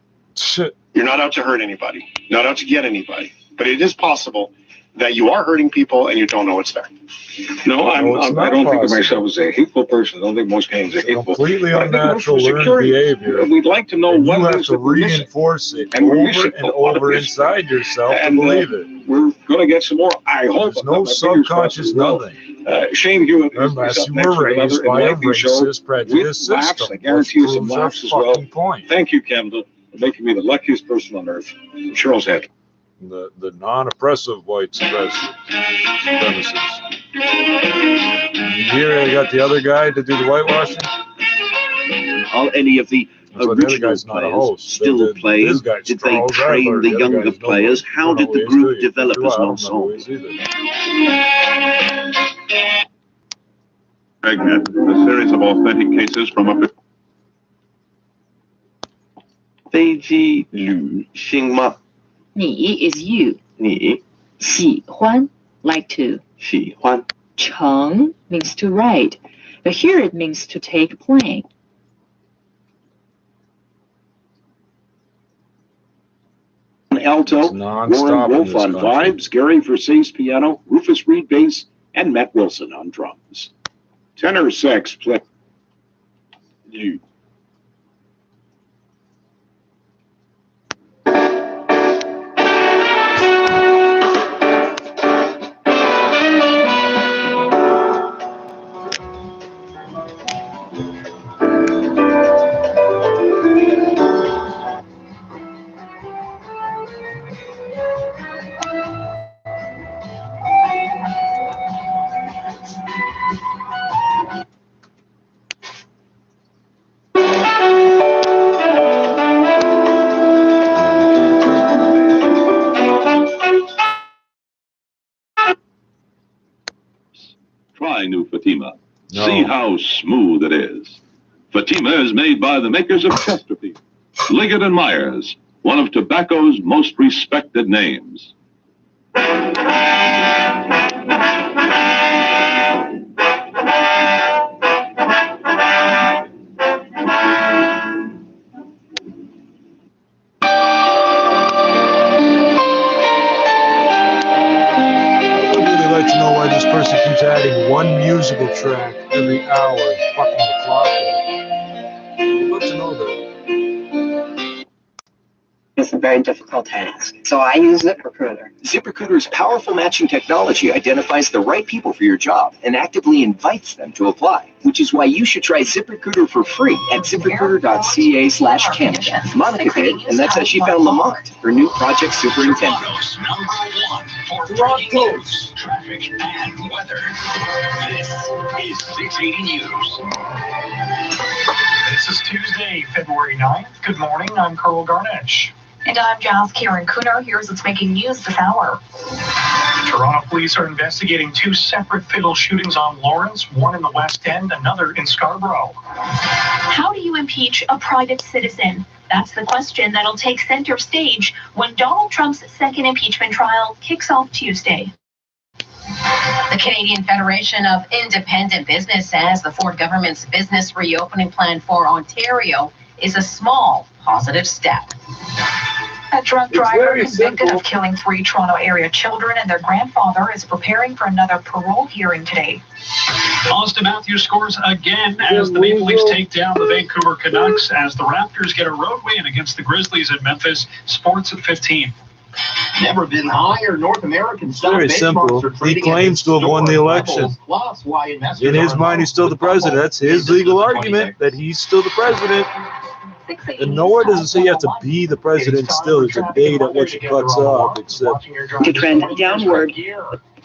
You're not out to hurt anybody, not out to get anybody. But it is possible that you are hurting people and you don't know it's there. No, I don't think of myself as a hateful person. I don't think most Canadians are hateful. Completely unnatural learned behavior. We'd like to know what you have to reinforce it over and over inside yourself to believe it. We're going to get some more. I hope. There's no subconscious nothing. Shane Hewitt, unless you were raised by a racist, prejudiced system. I guarantee you some laughs as well. Thank you, Canada, for making me the luckiest person on earth. Charles Head. The non-oppressive white supremacists. Here I got the other guy to do the whitewashing. All any of the original players still play? Did they train the younger players? How did the group develop as an ensemble? Dragnet, a series of authentic cases from a 飞机旅行吗？ 你 is you. 你 喜欢 like to. 喜欢 成 means to write, but here it means to take plane. Alto, Warren Wolf on vibes, Gary Versace piano, Rufus Reed bass, and Matt Wilson on drums. Tenor sax play. You. Try new Fatima. No. See how smooth it is. Fatima is made by the makers of Chesterfield, Liggett & Myers, one of tobacco's most respected names. Person keeps adding one musical track every hour, fucking the clock. I'd love to know that. It's a very difficult task. So I use ZipRecruiter. ZipRecruiter's powerful matching technology identifies the right people for your job and actively invites them to apply, which is why you should try ZipRecruiter for free at ziprecruiter.ca/Canada. Monica did, and that's how she found Lamont, her new project superintendent. Toronto's traffic and weather. This is 680 News. This is Tuesday, February 9th. Good morning, I'm Carl Garnett. And I'm Jazz Karen Cooner. Here's what's making news this hour. Toronto police are investigating two separate fatal shootings on Lawrence, one in the West End, another in Scarborough. How do you impeach a private citizen? That's the question that'll take center stage when Donald Trump's second impeachment trial kicks off Tuesday. The Canadian Federation of Independent Business says the Ford government's business reopening plan for Ontario is a small positive step. A drunk driver convicted of killing 3 Toronto area children and their grandfather is preparing for another parole hearing today. Austin Matthews scores again as the Maple Leafs take down the Vancouver Canucks as the Raptors get a road win against the Grizzlies at Memphis. Sports at 15. Never been higher. North American stock very simple. He claims to have won the election. In his mind, he's still the president. That's his legal argument that he's still the president. And nowhere does it say you have to be the president still. It's a date at which it cuts off. Except to trend downward.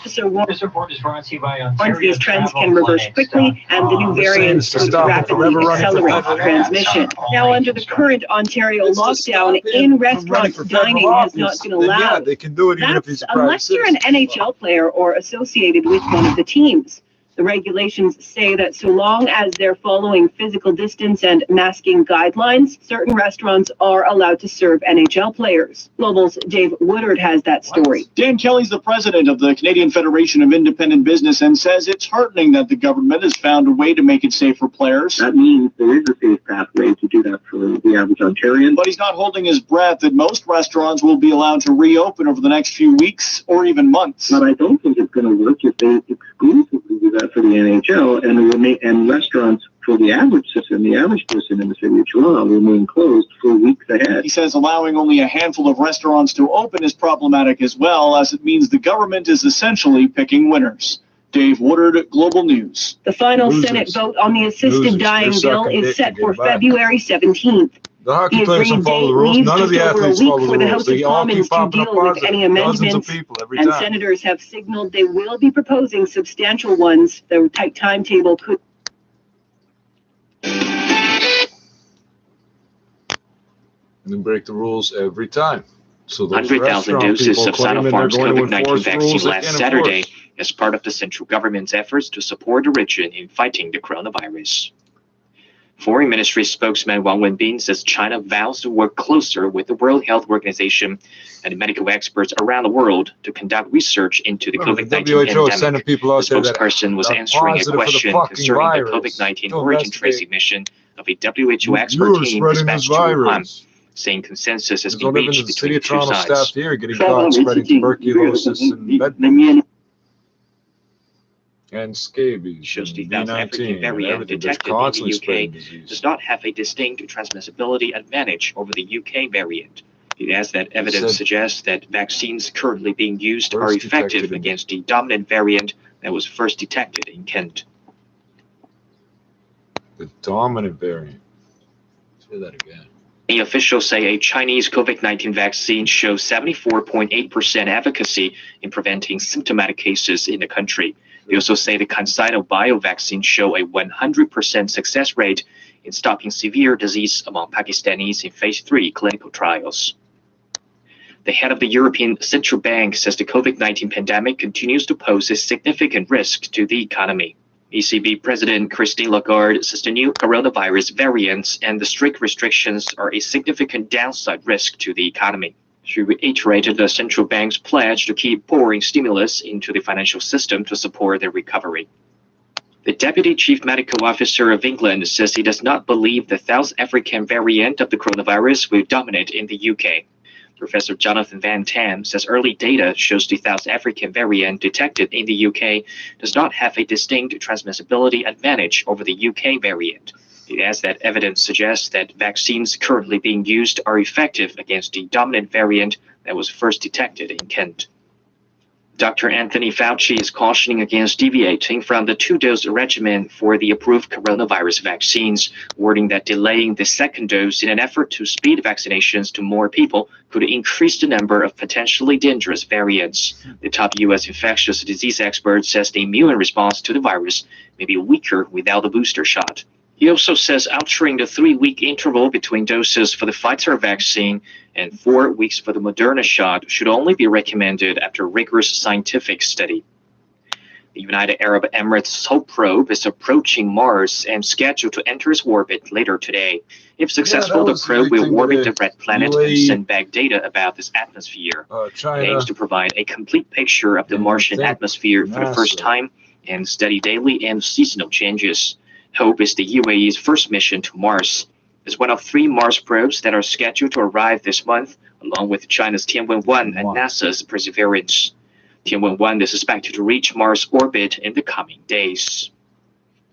This report is brought to you by Ontario. These trends can reverse quickly, and the new variants could rapidly accelerate transmission. Now, under the current Ontario lockdown, in-restaurant dining has not been allowed. Yeah, they can do it even if he's a private unless you're an NHL player or associated with one of the teams. The regulations say that so long as they're following physical distance and masking guidelines, certain restaurants are allowed to serve NHL players. Global's Dave Woodard has that story. Dan Kelly's the president of the Canadian Federation of Independent Business and says it's heartening that the government has found a way to make it safe for players. That means there is a safe pathway to do that for the average Ontarian. But he's not holding his breath that most restaurants will be allowed to reopen over the next few weeks or even months. But I don't think it's going to work if they exclusively do that for the NHL and restaurants for the average citizen, the average person in the city of Toronto, remain closed for weeks ahead. He says allowing only a handful of restaurants to open is problematic as well, as it means the government is essentially picking winners. Dave Woodard, Global News. The final Senate vote on the assisted dying bill is set for February 17th. The hockey players don't follow the rules. None of the athletes follow the rules. They all keep popping apart. Dozens of people every time. And senators have signaled they will be proposing substantial ones. The tight timetable could. And then break the rules every time. So 100,000 doses of Sinopharm's COVID-19 vaccine last Saturday as part of the central government's efforts to support the region in fighting the coronavirus. Foreign Ministry spokesman Wang Wenbin says China vows to work closer with the World Health Organization and medical experts around the world to conduct research into the COVID-19 pandemic. The spokesperson was answering a question concerning the COVID-19 origin tracing mission of a WHO expert team dispatched to Wuhan, saying consensus has been reached between the two sides. Staff here getting caught spreading tuberculosis and bedbugs. And scabies. Shows the South African variant detected in the UK does not have a distinct transmissibility advantage over the UK variant. It adds that evidence suggests that vaccines currently being used are effective against the dominant variant that was first detected in Kent. The dominant variant. Say that again. The officials say a Chinese COVID-19 vaccine shows 74.8% efficacy in preventing symptomatic cases in the country. They also say the CanSino Bio vaccine show a 100% success rate in stopping severe disease among Pakistanis in phase 3 clinical trials. The head of the European Central Bank says the COVID-19 pandemic continues to pose a significant risk to the economy. ECB President Christine Lagarde says the new coronavirus variants and the strict restrictions are a significant downside risk to the economy. She reiterated the central bank's pledge to keep pouring stimulus into the financial system to support the recovery. The Deputy Chief Medical Officer of England says he does not believe the South African variant of the coronavirus will dominate in the UK. Professor Jonathan Van Tam says early data shows the South African variant detected in the UK does not have a distinct transmissibility advantage over the UK variant. It adds that evidence suggests that vaccines currently being used are effective against the dominant variant that was first detected in Kent. Dr. Anthony Fauci is cautioning against deviating from the two-dose regimen for the approved coronavirus vaccines, warning that delaying the second dose in an effort to speed vaccinations to more people could increase the number of potentially dangerous variants. The top U.S. infectious disease expert says the immune response to the virus may be weaker without the booster shot. He also says altering the 3-week interval between doses for the Pfizer vaccine and 4 weeks for the Moderna shot should only be recommended after rigorous scientific study. The United Arab Emirates Hope probe is approaching Mars and scheduled to enter its orbit later today. If successful, the probe will orbit the red planet and send back data about its atmosphere. It aims to provide a complete picture of the Martian atmosphere for the first time and study daily and seasonal changes. Hope is the UAE's first mission to Mars. It's one of 3 Mars probes that are scheduled to arrive this month, along with China's Tianwen-1 and NASA's Perseverance. Tianwen-1 is expected to reach Mars orbit in the coming days.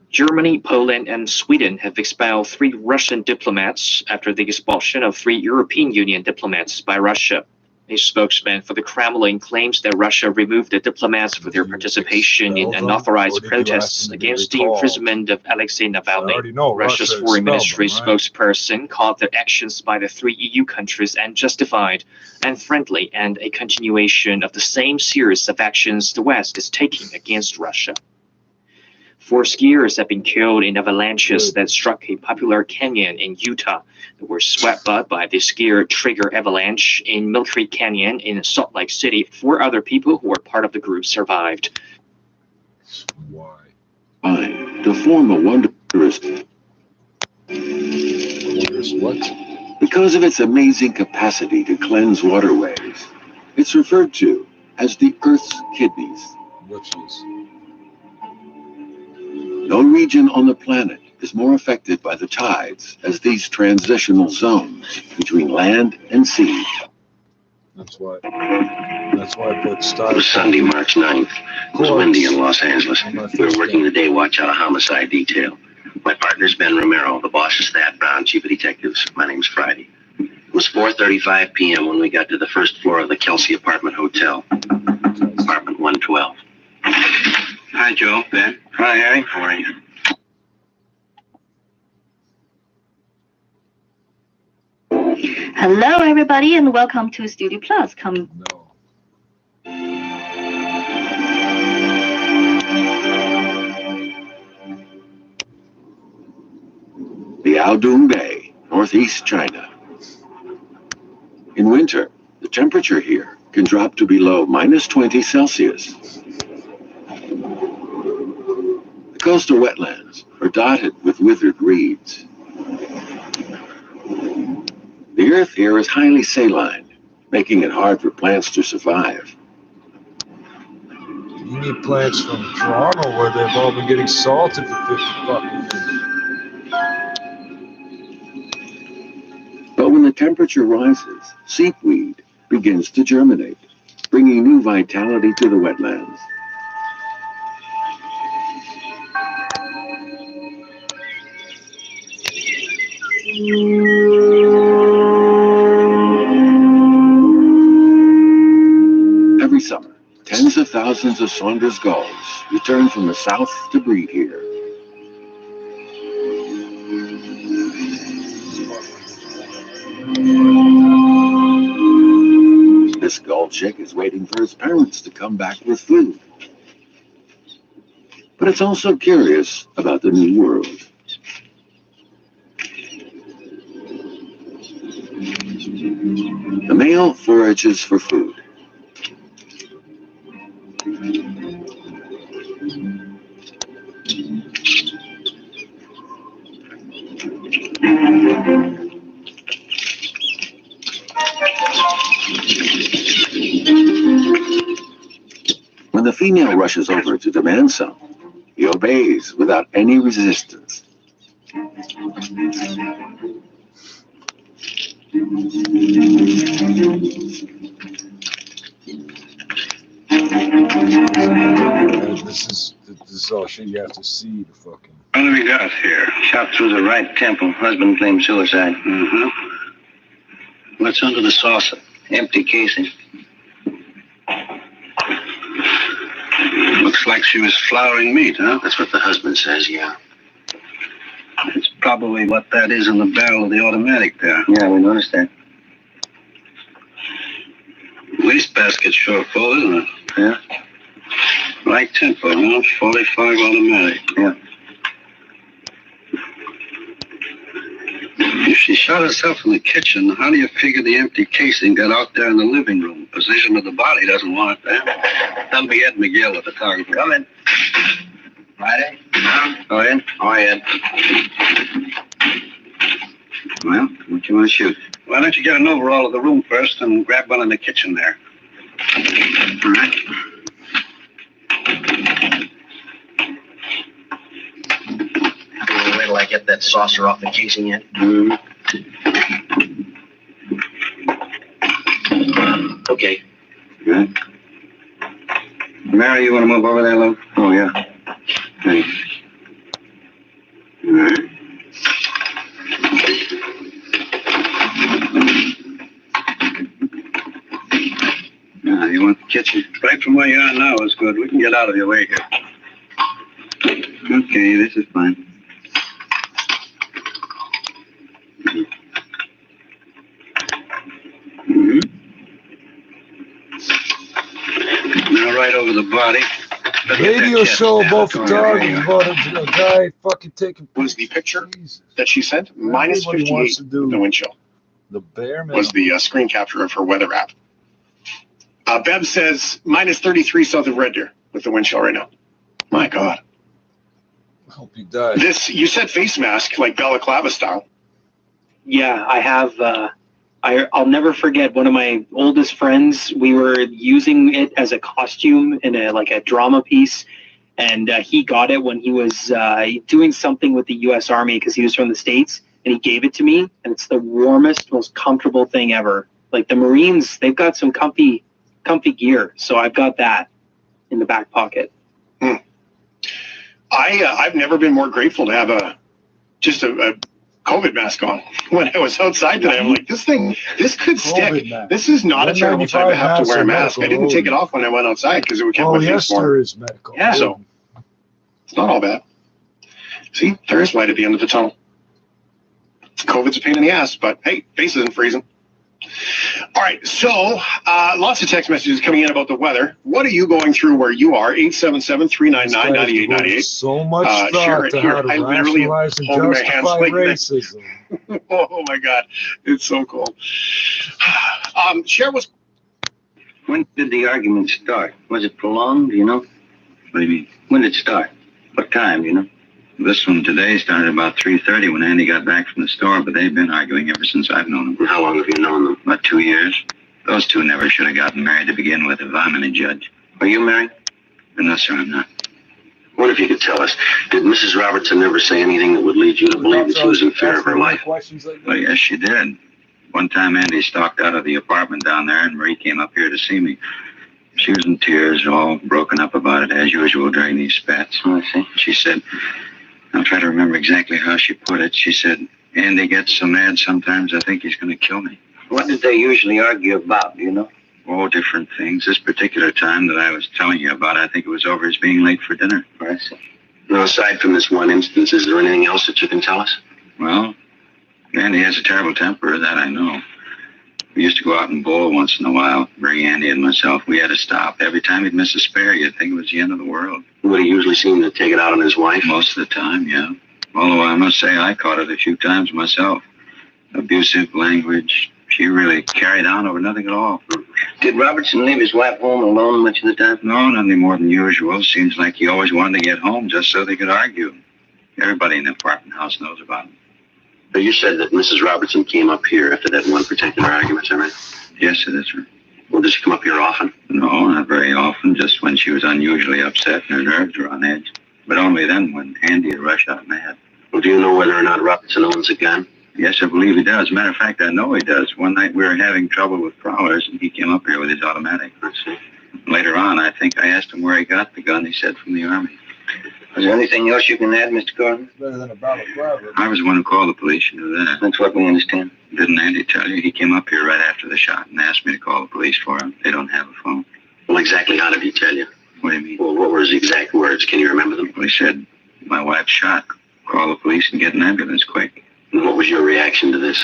Germany, Poland, and Sweden have expelled 3 Russian diplomats after the expulsion of 3 European Union diplomats by Russia. A spokesman for the Kremlin claims that Russia removed the diplomats for their participation in unauthorized protests against the imprisonment of Alexei Navalny. Russia's foreign ministry spokesperson called the actions by the 3 EU countries unjustified and friendly, and a continuation of the same series of actions the West is taking against Russia. 4 skiers have been killed in avalanches that struck a popular canyon in Utah. They were swept up by the skier trigger avalanche in Mill Creek Canyon in Salt Lake City. 4 other people who were part of the group survived. Why? To form a wondrous what? Because of its amazing capacity to cleanse waterways. It's referred to as the Earth's kidneys. Which is? No region on the planet is more affected by the tides as these transitional zones between land and sea. That's why I put style. It was Sunday, March 9th. It was windy in Los Angeles. We were working the day watch out of homicide detail. My partner's Ben Romero. The boss is Thad Brown, chief of detectives. My name's Friday. It was 4:35 p.m. when we got to the first floor of the Kelsey Apartment Hotel. Apartment 112. Hi, Joe. Ben. Hi, Harry. How are you? Hello, everybody, and welcome to Studio Plus. The Aodong Bay, northeast China. In winter, the temperature here can drop to below -20 Celsius. The coastal wetlands are dotted with withered reeds. The earth here is highly saline, making it hard for plants to survive. You need plants from Toronto where they've all been getting salted for 50 fucking years. But when the temperature rises, seepweed begins to germinate, bringing new vitality to the wetlands. Every summer, tens of thousands of Saunders gulls return from the south to breed here. This gull chick is waiting for its parents to come back with food. But it's also curious about the new world. The male forages for food. When the female rushes over to demand some, he obeys without any resistance. This is all shit you have to see to fucking. What do we got here? Shot through the right temple. Husband claimed suicide. Mm-hmm. What's under the saucer? Empty casing. Looks like she was flouring meat, huh? That's what the husband says, yeah. It's probably what that is in the barrel of the automatic there. Yeah, we noticed that. Waste basket's sure full, isn't it? Yeah. Right tempo, huh? 45 automatic. Yeah. If she shot herself in the kitchen, how do you figure the empty casing got out there in the living room? Position of the body doesn't want it there. That'll be Ed McGill, the photographer. Come in. Friday? Go in. Go ahead. Well, what you want to shoot? Why don't you get an overall of the room first and grab one in the kitchen there? All right. Wait till I get that saucer off the casing yet? Okay. Good. Mary, you want to move over there, Lou? Oh, yeah. Okay. All right. kitchen. Right from where you are now is good. We can get out of your way here. Okay, this is fine. Now right over the body. Radio show about photography about a guy fucking taking. Was the picture that she sent minus 58 with the wind chill? The bear man was the screen capture of her weather app. Bev says minus 33 south of Red Deer with the wind chill right now. My God. I hope he dies. This, you said face mask like balaclava style. Yeah, I have. I'll never forget one of my oldest friends. We were using it as a costume in a drama piece, and he got it when he was doing something with the U.S. Army because he was from the States, and he gave it to me, and it's the warmest, most comfortable thing ever. Like the Marines, they've got some comfy gear, so I've got that in the back pocket. I've never been more grateful to have a COVID mask on when I was outside today. I'm like, this could stick. This is not a terrible time to have to wear a mask. I didn't take it off when I went outside because it would keep my face warm. There is medical. Yeah. So it's not all bad. See, there is light at the end of the tunnel. COVID's a pain in the ass, but hey, face isn't freezing. All right, so lots of text messages coming in about the weather. What are you going through where you are? 877-399-9898. So much share thought it to here. how to I literally am rationalize and holding my hands justify like racism. Oh my God, it's so cool. Share was. When did the argument start? Was it prolonged, you know? What do you mean? When did it start? What time, you know? This one today started about 3:30 when Andy got back from the store, but they've been arguing ever since I've known them. How long have you known them? About 2 years. Those two never should have gotten married to begin with if I'm any judge. Are you married? No, sir, I'm not. What if you could tell us? Did Mrs. Robertson ever say anything that would lead you to believe that she was in fear of her life? Well, yes, she did. One time Andy stalked out of the apartment down there and Marie came up here to see me. She was in tears, all broken up about it as usual during these spats. I see. She said, I'll try to remember exactly how she put it. She said, Andy gets so mad sometimes I think he's going to kill me. What did they usually argue about, do you know? Oh, different things. This particular time that I was telling you about, I think it was over his being late for dinner. I see. Now, aside from this one instance, is there anything else that you can tell us? Well, Andy has a terrible temper, that I know. We used to go out and bowl once in a while, bring Andy and myself. We had to stop. Every time he'd miss a spare, you'd think it was the end of the world. Would he usually seem to take it out on his wife? Most of the time, yeah. Although I must say I caught it a few times myself. Abusive language. She really carried on over nothing at all. Did Robertson leave his wife home alone much of the time? No, nothing more than usual. Seems like he always wanted to get home just so they could argue. Everybody in the apartment house knows about him. But you said that Mrs. Robertson came up here after that one particular argument, is that right? Yes, it is, sir. Well, does she come up here often? No, not very often. Just when she was unusually upset and her nerves were on edge. But only then when Andy would rush out mad. Well, do you know whether or not Robertson owns a gun? Yes, I believe he does. As a matter of fact, I know he does. One night we were having trouble with prowlers, and he came up here with his automatic. I see. Later on, I think I asked him where he got the gun. He said from the Army. Is there anything else you can add, Mr. Gordon? Better than a balaclava. I was the one who called the police. You knew that. That's what we understand. Didn't Andy tell you? He came up here right after the shot and asked me to call the police for him. They don't have a phone. Well, exactly how did he tell you? What do you mean? Well, what were his exact words? Can you remember them? Well, he said, my wife's shot. Call the police and get an ambulance quick. And what was your reaction to this?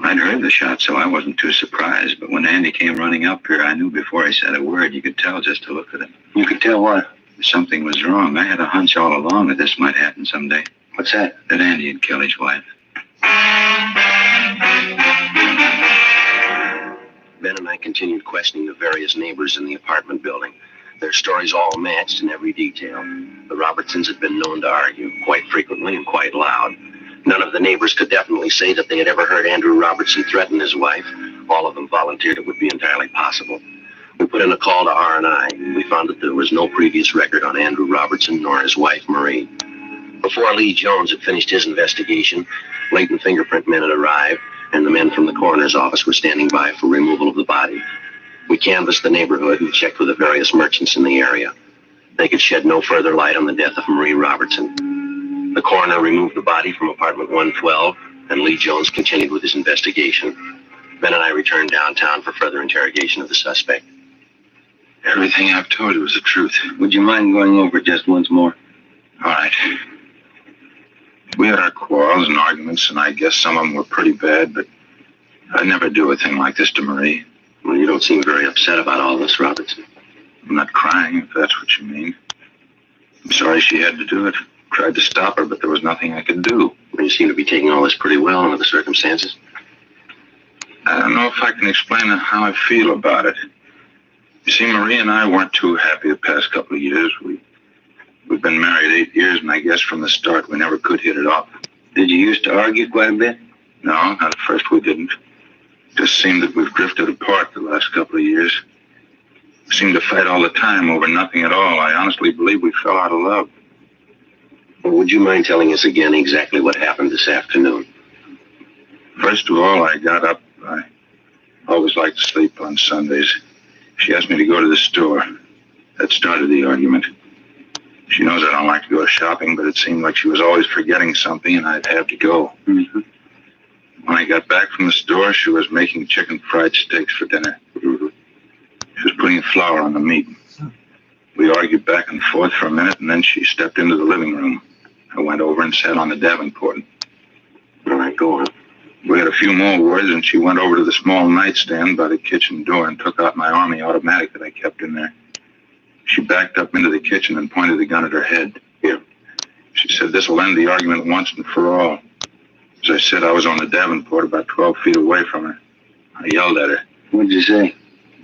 I'd heard the shot, so I wasn't too surprised. But when Andy came running up here, I knew before he said a word. You could tell just to look at him. You could tell what? Something was wrong. I had a hunch all along that this might happen someday. What's that? That Andy would kill his wife. Ben and I continued questioning the various neighbors in the apartment building. Their stories all matched in every detail. The Robertsons had been known to argue, quite frequently and quite loud. None of the neighbors could definitely say that they had ever heard Andrew Robertson threaten his wife. All of them volunteered it would be entirely possible. We put in a call to R&I. We found that there was no previous record on Andrew Robertson nor his wife, Marie. Before Lee Jones had finished his investigation, latent fingerprint men had arrived, and the men from the coroner's office were standing by for removal of the body. We canvassed the neighborhood and checked with the various merchants in the area. They could shed no further light on the death of Marie Robertson. The coroner removed the body from apartment 112, and Lee Jones continued with his investigation. Ben and I returned downtown for further interrogation of the suspect. Everything I've told you is the truth. Would you mind going over it just once more? All right. We had our quarrels and arguments, and I guess some of them were pretty bad, but I'd never do a thing like this to Marie. Well, you don't seem very upset about all this, Robertson. I'm not crying, if that's what you mean. I'm sorry she had to do it. Tried to stop her, but there was nothing I could do. Well, you seem to be taking all this pretty well under the circumstances. I don't know if I can explain how I feel about it. You see, Marie and I weren't too happy the past couple of years. We've been married 8 years, and I guess from the start we never could hit it off. Did you used to argue quite a bit? No, not at first we didn't. It just seemed that we've drifted apart the last couple of years. We seemed to fight all the time over nothing at all. I honestly believe we fell out of love. Well, would you mind telling us again exactly what happened this afternoon? First of all, I got up. I always like to sleep on Sundays. She asked me to go to the store. That started the argument. She knows I don't like to go shopping, but it seemed like she was always forgetting something and I'd have to go. Mm-hmm. When I got back from the store, she was making chicken fried steaks for dinner. Mm-hmm. She was putting flour on the meat. We argued back and forth for a minute, and then she stepped into the living room. I went over and sat on the Davenport. All right, go on. We had a few more words, and she went over to the small nightstand by the kitchen door and took out my Army automatic that I kept in there. She backed up into the kitchen and pointed the gun at her head. Here. She said, "This will end the argument once and for all." As I said, I was on the Davenport about 12 feet away from her. I yelled at her. What'd you say?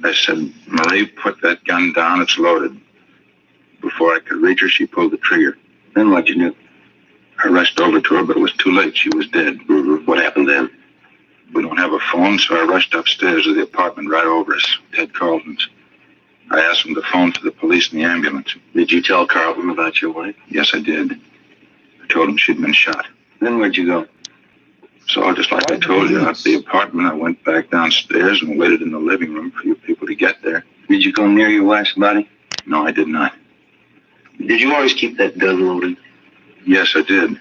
I said, "Marie, put that gun down. It's loaded." Before I could reach her, she pulled the trigger. Then what'd you do? I rushed over to her, but it was too late. She was dead. Mm-hmm. What happened then? We don't have a phone, so I rushed upstairs to the apartment right over us, Ted Carlton's. I asked him to phone for the police and the ambulance. Did you tell Carlton about your wife? Yes, I did. I told him she'd been shot. Then where'd you go? So just like I told you, out the apartment, I went back downstairs and waited in the living room for you people to get there. Did you go near your wife's body? No, I did not. Did you always keep that gun loaded? Yes, I did.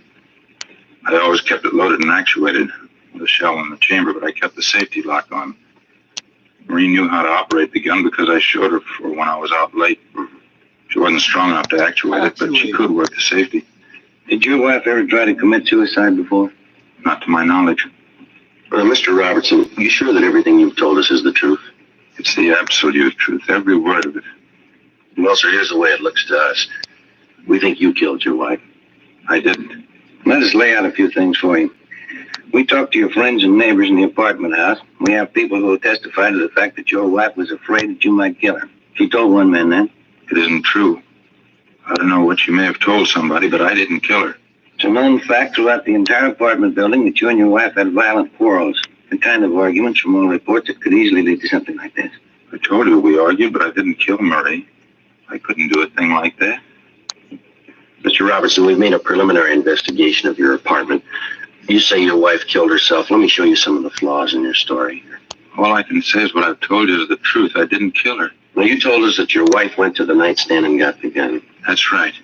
I always kept it loaded and actuated with a shell in the chamber, but I kept the safety lock on. Marie knew how to operate the gun because I showed her for when I was out late. She wasn't strong enough to actuate it, but she could work the safety. Did your wife ever try to commit suicide before? Not to my knowledge. Mr. Robertson, are you sure that everything you've told us is the truth? It's the absolute truth, every word of it. Well, sir, here's the way it looks to us. We think you killed your wife. I didn't. Let us lay out a few things for you. We talked to your friends and neighbors in the apartment house. We have people who will testify to the fact that your wife was afraid that you might kill her. She told one man that. It isn't true. I don't know what she may have told somebody, but I didn't kill her. It's a known fact throughout the entire apartment building that you and your wife had violent quarrels. The kind of arguments from all reports that could easily lead to something like this. I told you we argued, but I didn't kill Marie. I couldn't do a thing like that. Mr. Robertson, we've made a preliminary investigation of your apartment. You say your wife killed herself. Let me show you some of the flaws in your story. All I can say is what I've told you is the truth. I didn't kill her. Well, you told us that your wife went to the nightstand and got the gun. That's right.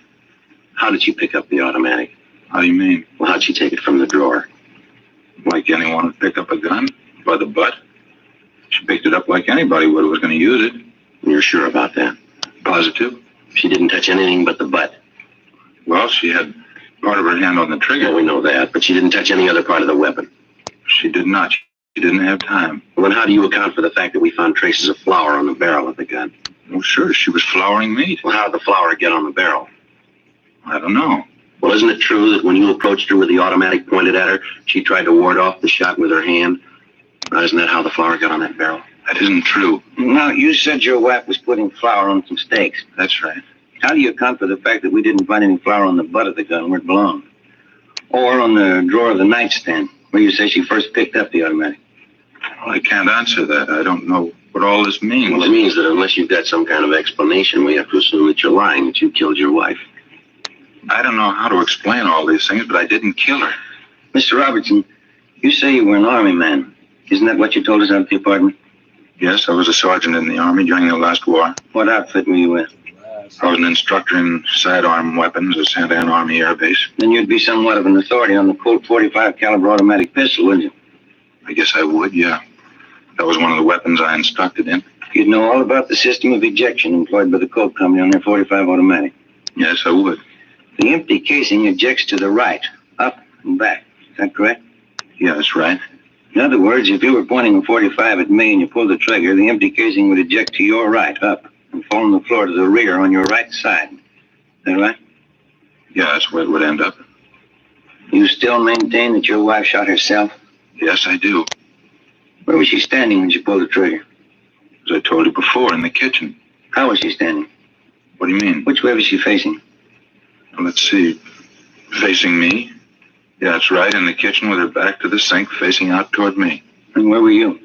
How did she pick up the automatic? How do you mean? Well, how'd she take it from the drawer? Like anyone would pick up a gun? By the butt? She picked it up like anybody would who was going to use it. You're sure about that? Positive. She didn't touch anything but the butt. Well, she had part of her hand on the trigger. Well, we know that, but she didn't touch any other part of the weapon. She did not. She didn't have time. Well, then how do you account for the fact that we found traces of flour on the barrel of the gun? Well, sure, she was flouring meat. Well, how did the flour get on the barrel? I don't know. Well, isn't it true that when you approached her with the automatic pointed at her, she tried to ward off the shot with her hand? Isn't that how the flour got on that barrel? That isn't true. Now, you said your wife was putting flour on some steaks. That's right. How do you account for the fact that we didn't find any flour on the butt of the gun where it belonged? Or on the drawer of the nightstand, where you say she first picked up the automatic? Well, I can't answer that. I don't know what all this means. Well, it means that unless you've got some kind of explanation, we have to assume that you're lying, that you killed your wife. I don't know how to explain all these things, but I didn't kill her. Mr. Robertson, you say you were an Army man. Isn't that what you told us out at the apartment? Yes, I was a sergeant in the Army during the last war. What outfit were you in? I was an instructor in sidearm weapons at Santa Ana Army Air Base. Then you'd be somewhat of an authority on the Colt .45 caliber automatic pistol, wouldn't you? I guess I would, yeah. That was one of the weapons I instructed in. You'd know all about the system of ejection employed by the coke company on their 45 automatic. Yes, I would. The empty casing ejects to the right, up and back. Is that correct? Yeah, that's right. In other words, if you were pointing a 45 at me and you pulled the trigger, the empty casing would eject to your right, up, and fall on the floor to the rear on your right side. Is that right? Yeah, that's where it would end up. You still maintain that your wife shot herself? Yes, I do. Where was she standing when she pulled the trigger? As I told you before, in the kitchen. How was she standing? What do you mean? Which way was she facing? Well, let's see. Facing me? Yeah, that's right, in the kitchen with her back to the sink, facing out toward me. And where were you?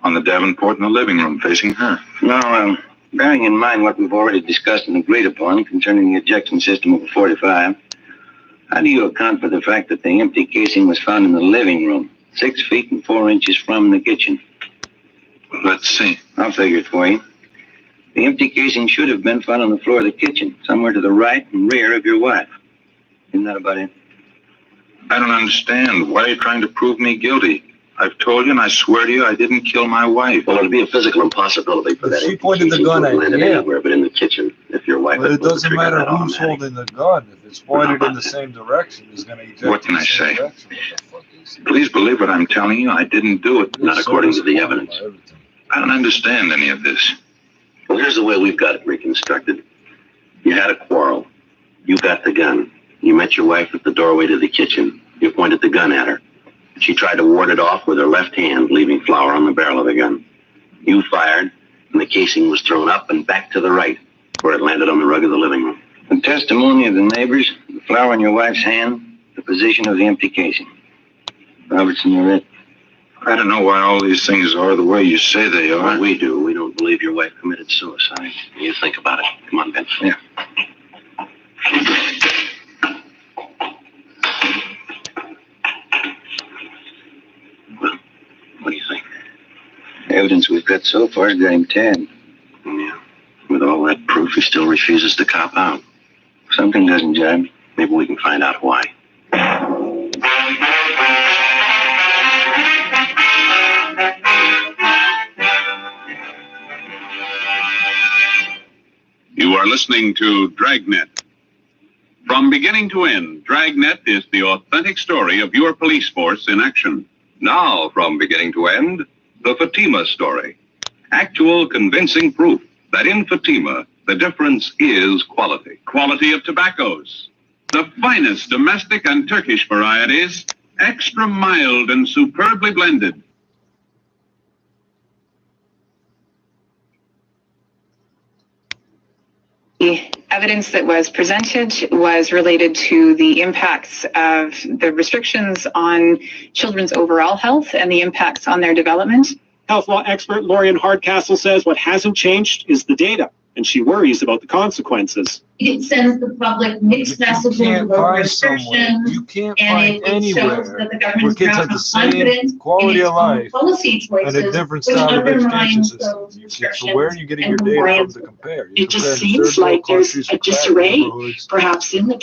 On the Davenport in the living room, facing her. Now, bearing in mind what we've already discussed and agreed upon concerning the ejection system of a 45, how do you account for the fact that the empty casing was found in the living room, 6 feet and 4 inches from the kitchen? Let's see. I'll figure it for you. The empty casing should have been found on the floor of the kitchen, somewhere to the right and rear of your wife. Isn't that about it? I don't understand. Why are you trying to prove me guilty? I've told you, and I swear to you, I didn't kill my wife. Well, it'd be a physical impossibility for that. She pointed the gun at you. Anywhere but in the kitchen. If your wife. But it doesn't matter who's holding the gun. If it's pointed in the same direction, it's going to eject. What can I say? Please believe what I'm telling you. I didn't do it. Not according to the evidence. I don't understand any of this. Well, here's the way we've got it reconstructed. You had a quarrel. You got the gun. You met your wife at the doorway to the kitchen. You pointed the gun at her. She tried to ward it off with her left hand, leaving flour on the barrel of the gun. You fired, and the casing was thrown up and back to the right, where it landed on the rug of the living room. The testimony of the neighbors, the flour in your wife's hand, the position of the empty casing. Robertson, you're it. I don't know why all these things are the way you say they are. Well, we do. We don't believe your wife committed suicide. You think about it. Come on, Ben. Yeah. Well, what do you think? The evidence we've got so far is got him tagged. Yeah. With all that proof, he still refuses to cop out. Something doesn't jibe. Maybe we can find out why. You are listening to Dragnet. From beginning to end, Dragnet is the authentic story of your police force in action. Now, from beginning to end, the Fatima story. Actual convincing proof that in Fatima, the difference is quality. Quality of tobaccos. The finest domestic and Turkish varieties, extra mild and superbly blended. The evidence that was presented was related to the impacts of the restrictions on children's overall health and the impacts on their development. Health law expert Lorian Hardcastle says what hasn't changed is the data, and she worries about the consequences. It sends the public mixed messages about restrictions, you can't and find it shows anywhere that the where government's kids not have the same confident quality in of its own life policy choices, and a different which style of education undermines system. those So restrictions. where are you getting your and data from compliance. to compare? It just seems like there's a disarray, perhaps in the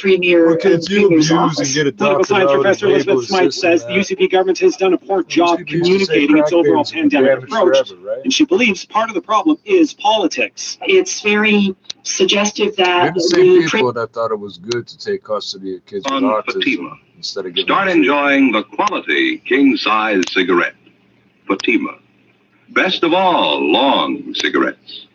Well, kids you Premier's abuse office. and get Political adopted science out professor and Elizabeth labeled Smythe this says and the that. UCP government has done a poor job people used to say communicating its crack overall babies were pandemic damaged approach, forever, right? and she believes part of the problem is politics. It's very suggestive They're that the same people that thought it was good to take custody of kids with On autism Fatima. instead of giving Start them enjoying the quality king-size cigarette. Fatima. Best of all, long cigarettes.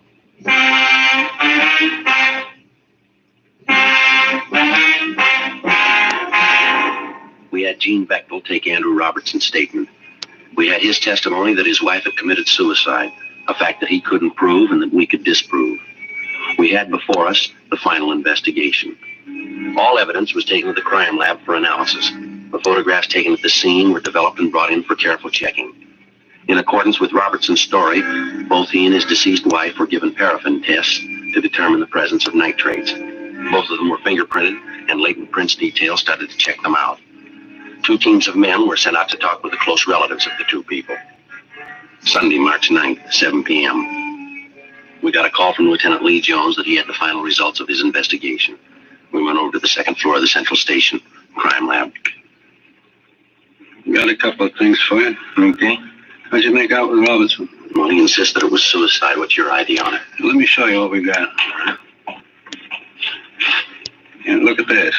We had Gene Bechtel take Andrew Robertson's statement. We had his testimony that his wife had committed suicide, a fact that he couldn't prove and that we could disprove. We had before us the final investigation. All evidence was taken to the crime lab for analysis. The photographs taken at the scene were developed and brought in for careful checking. In accordance with Robertson's story, both he and his deceased wife were given paraffin tests to determine the presence of nitrates. Both of them were fingerprinted, and latent prints detail started to check them out. 2 teams of men were sent out to talk with the close relatives of the 2 people. Sunday, March 9th, 7 p.m. We got a call from Lieutenant Lee Jones that he had the final results of his investigation. We went over to the 2nd floor of the Central Station crime lab. Got a couple of things for you. Okay. How'd you make out with Robertson? Well, Well, he insisted it was suicide. What's your ID on it? Let me show you what we got. And look at this.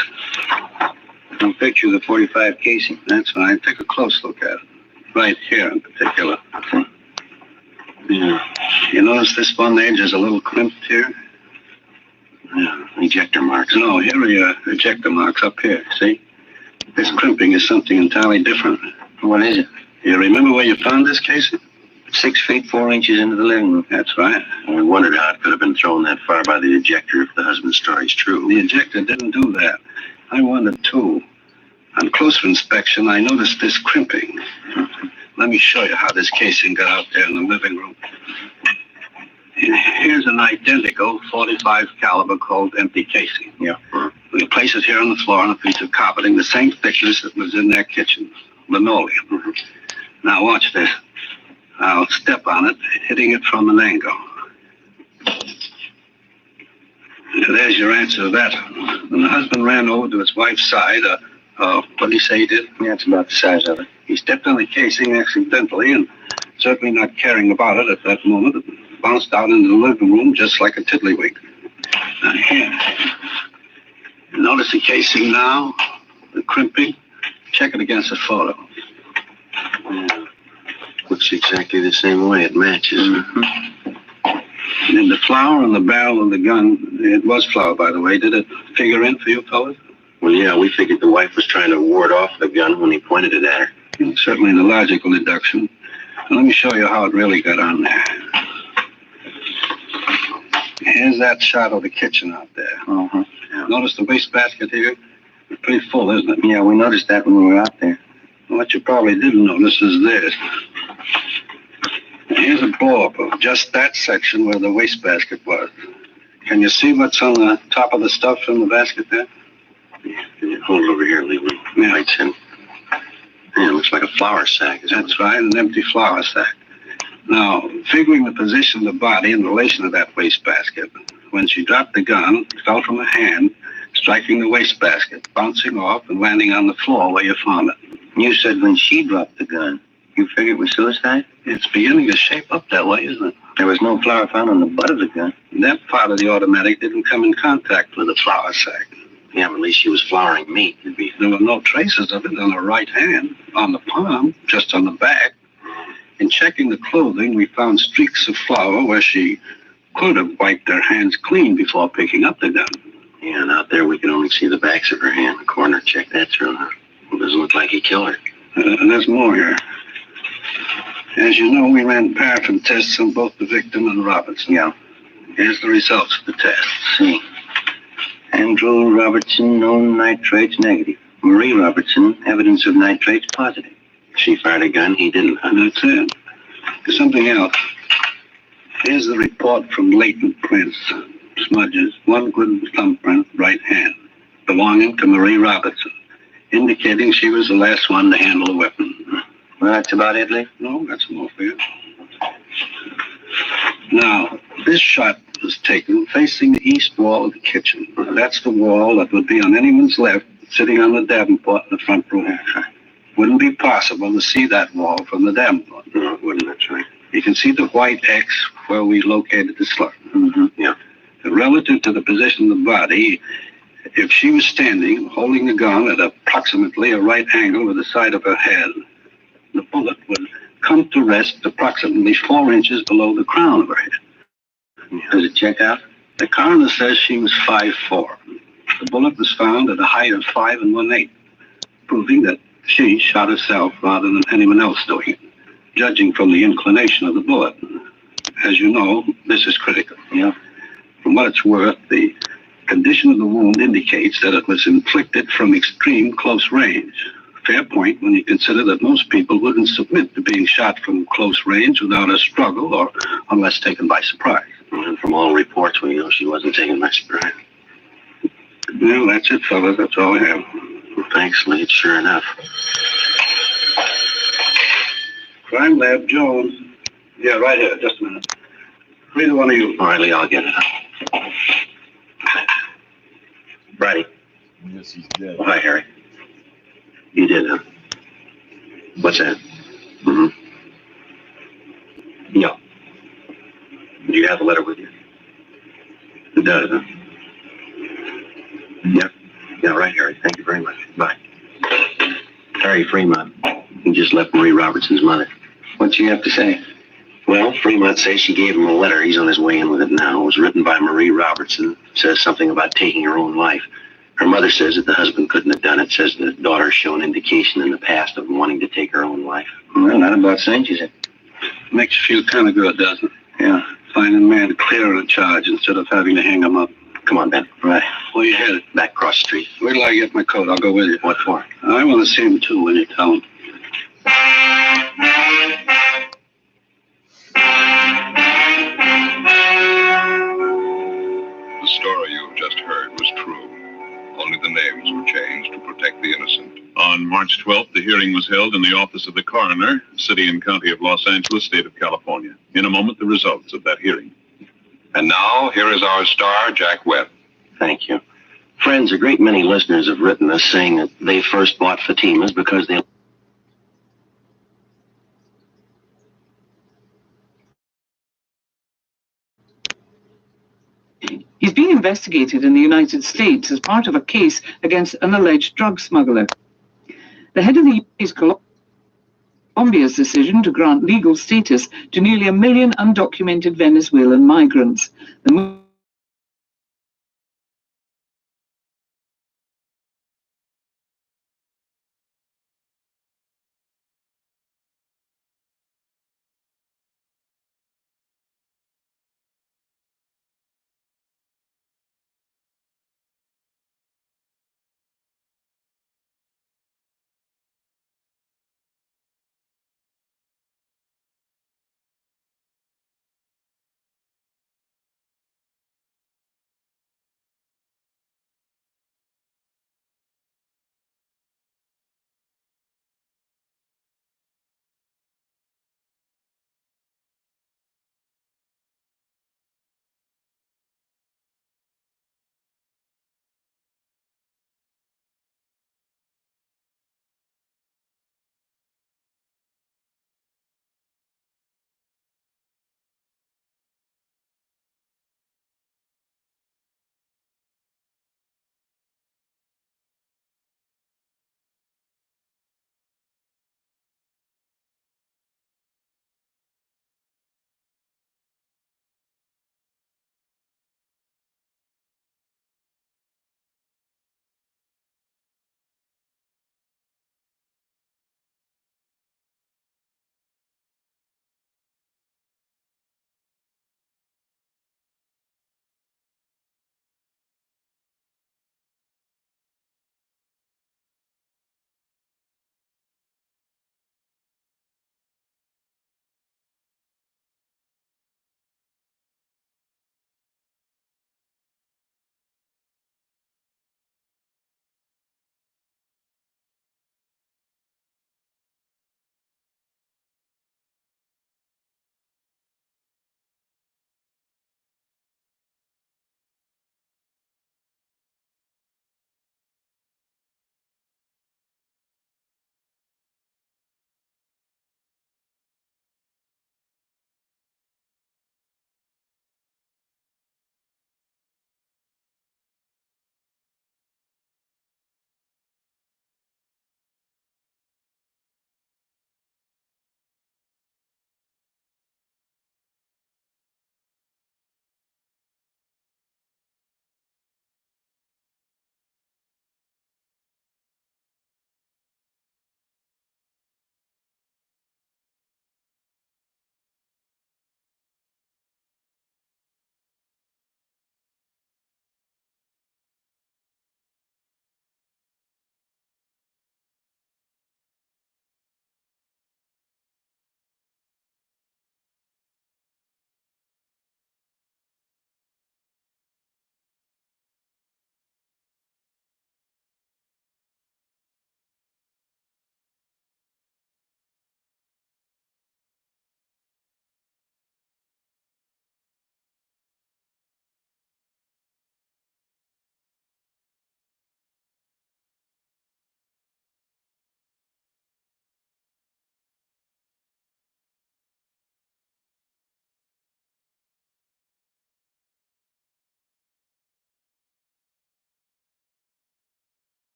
I'll picture the 45 casing. That's fine. Take a close look at it. Right here in particular. Yeah. You notice this one edge is a little crimped here? Yeah, ejector marks. No, here are your ejector marks up here, see? This crimping is something entirely different. What is it? You remember where you found this casing? 6 feet 4 inches into the living room. That's right. We wondered how it could have been thrown that far by the ejector if the husband's story is true. The ejector didn't do that. I wondered too. On closer inspection, I noticed this crimping. Let me show you how this casing got out there in the living room. Here's an identical 45 caliber called empty casing. Yeah. We place it here on the floor on a piece of carpeting, the same thickness that was in their kitchen, linoleum. Now watch this. I'll step on it, hitting it from an angle. There's your answer to that. When the husband ran over to his wife's side, what did he say he did? Yeah, it's about the size of it. He stepped on the casing accidentally and certainly not caring about it at that moment. It bounced out into the living room just like a tiddlywink. Now here. Notice the casing now? The crimping? Check it against the photo. Yeah. Looks exactly the same way. It matches. And the flour on the barrel of the gun, it was flour, by the way. Did it figure in for you fellas? Well, yeah, we figured the wife was trying to ward off the gun when he pointed it at her. Certainly the logical deduction. Let me show you how it really got on there. Here's that shot of the kitchen out there. Yeah. Notice the wastebasket here? It's pretty full, isn't it? Yeah, we noticed that when we were out there. What you probably didn't notice is this. Here's a blow-up of just that section where the wastebasket was. Can you see what's on the top of the stuff in the basket there? Yeah, can you hold it over here, Lee? Yeah. Lights in. Yeah, it looks like a flour sack. That's right, an empty flour sack. Now, figuring the position of the body in relation to that wastebasket, when she dropped the gun, it fell from her hand, striking the wastebasket, bouncing off and landing on the floor where you found it. You said when she dropped the gun, you figured it was suicide? It's beginning to shape up that way, isn't it? There was no flour found on the butt of the gun. That part of the automatic didn't come in contact with the flour sack. Yeah, but at least she was flouring meat. There were no traces of it on her right hand, on the palm, just on the back. In checking the clothing, we found streaks of flour where she could have wiped her hands clean before picking up the gun. Yeah, and out there we could only see the backs of her hand. The coroner checked that through. It doesn't look like he killed her. And there's more here. As you know, we ran paraffin tests on both the victim and Robertson. Yeah. Here's the results of the tests. See. Andrew Robertson, known nitrates negative. Marie Robertson, evidence of nitrates positive. She fired a gun, he didn't. And that's it. There's something else. Here's the report from latent prints. Smudges, one good thumbprint, right hand, belonging to Marie Robertson, indicating she was the last one to handle a weapon. Well, that's about it, Lee? No, that's more for you. Now, this shot was taken facing the east wall of the kitchen. That's the wall that would be on anyone's left, sitting on the Davenport in the front room. Wouldn't be possible to see that wall from the Davenport. No, it wouldn't, that's right. You can see the white X where we located the slug. Yeah. Relative to the position of the body, if she was standing, holding the gun at approximately a right angle with the side of her head, the bullet would come to rest approximately 4 inches below the crown of her head. Does it check out? The coroner says she was 5'4". The bullet was found at a height of 5 1/8, proving that she shot herself rather than anyone else doing it, judging from the inclination of the bullet. As you know, this is critical. Yeah. From what it's worth, the condition of the wound indicates that it was inflicted from extreme close range. Fair point when you consider that most people wouldn't submit to being shot from close range without a struggle or unless taken by surprise. And from all reports, we know she wasn't taken by surprise. Well, that's it, fellas. That's all I have. Well, thanks, Lee. It's sure enough. Crime Lab, Jones. Yeah, right here. Just a minute. Either one of you. All right, Lee, I'll get it. Brady. Yes, he's dead. Oh, hi, Harry. You did, huh? What's that? Yeah. have the letter with you? It does, huh? Yep. Yeah, right, Harry. Thank you very much. Bye. Harry Fremont. He just left Marie Robertson's mother. What'd she have to say? Well, Fremont says she gave him a letter. He's on his way in with it now. It was written by Marie Robertson. Says something about taking her own life. Her mother says that the husband couldn't have done it. Says the daughter's shown indication in the past of wanting to take her own life. Well, not about saying she's it. Makes you feel kind of good, doesn't it? Yeah. Finding a man clear of the charge instead of having to hang him up. Come on, Ben. Right. Where you headed? Back across the street. Wait till I get my coat. I'll go with you. What for? I want to see him, too, when you tell him. The story you've just heard was true. Only the names were changed to protect the innocent. On March 12th, the hearing was held in the office of the coroner, City and County of Los Angeles, State of California. In a moment, the results of that hearing. And now, here is our star, Jack Webb. Thank you. Friends, a great many listeners have written us saying that they first bought Fatima's because they... He's being investigated in the United States as part of a case against an alleged drug smuggler. The head of the U.S. Colombia's decision to grant legal status to nearly 1 million undocumented Venezuelan migrants. The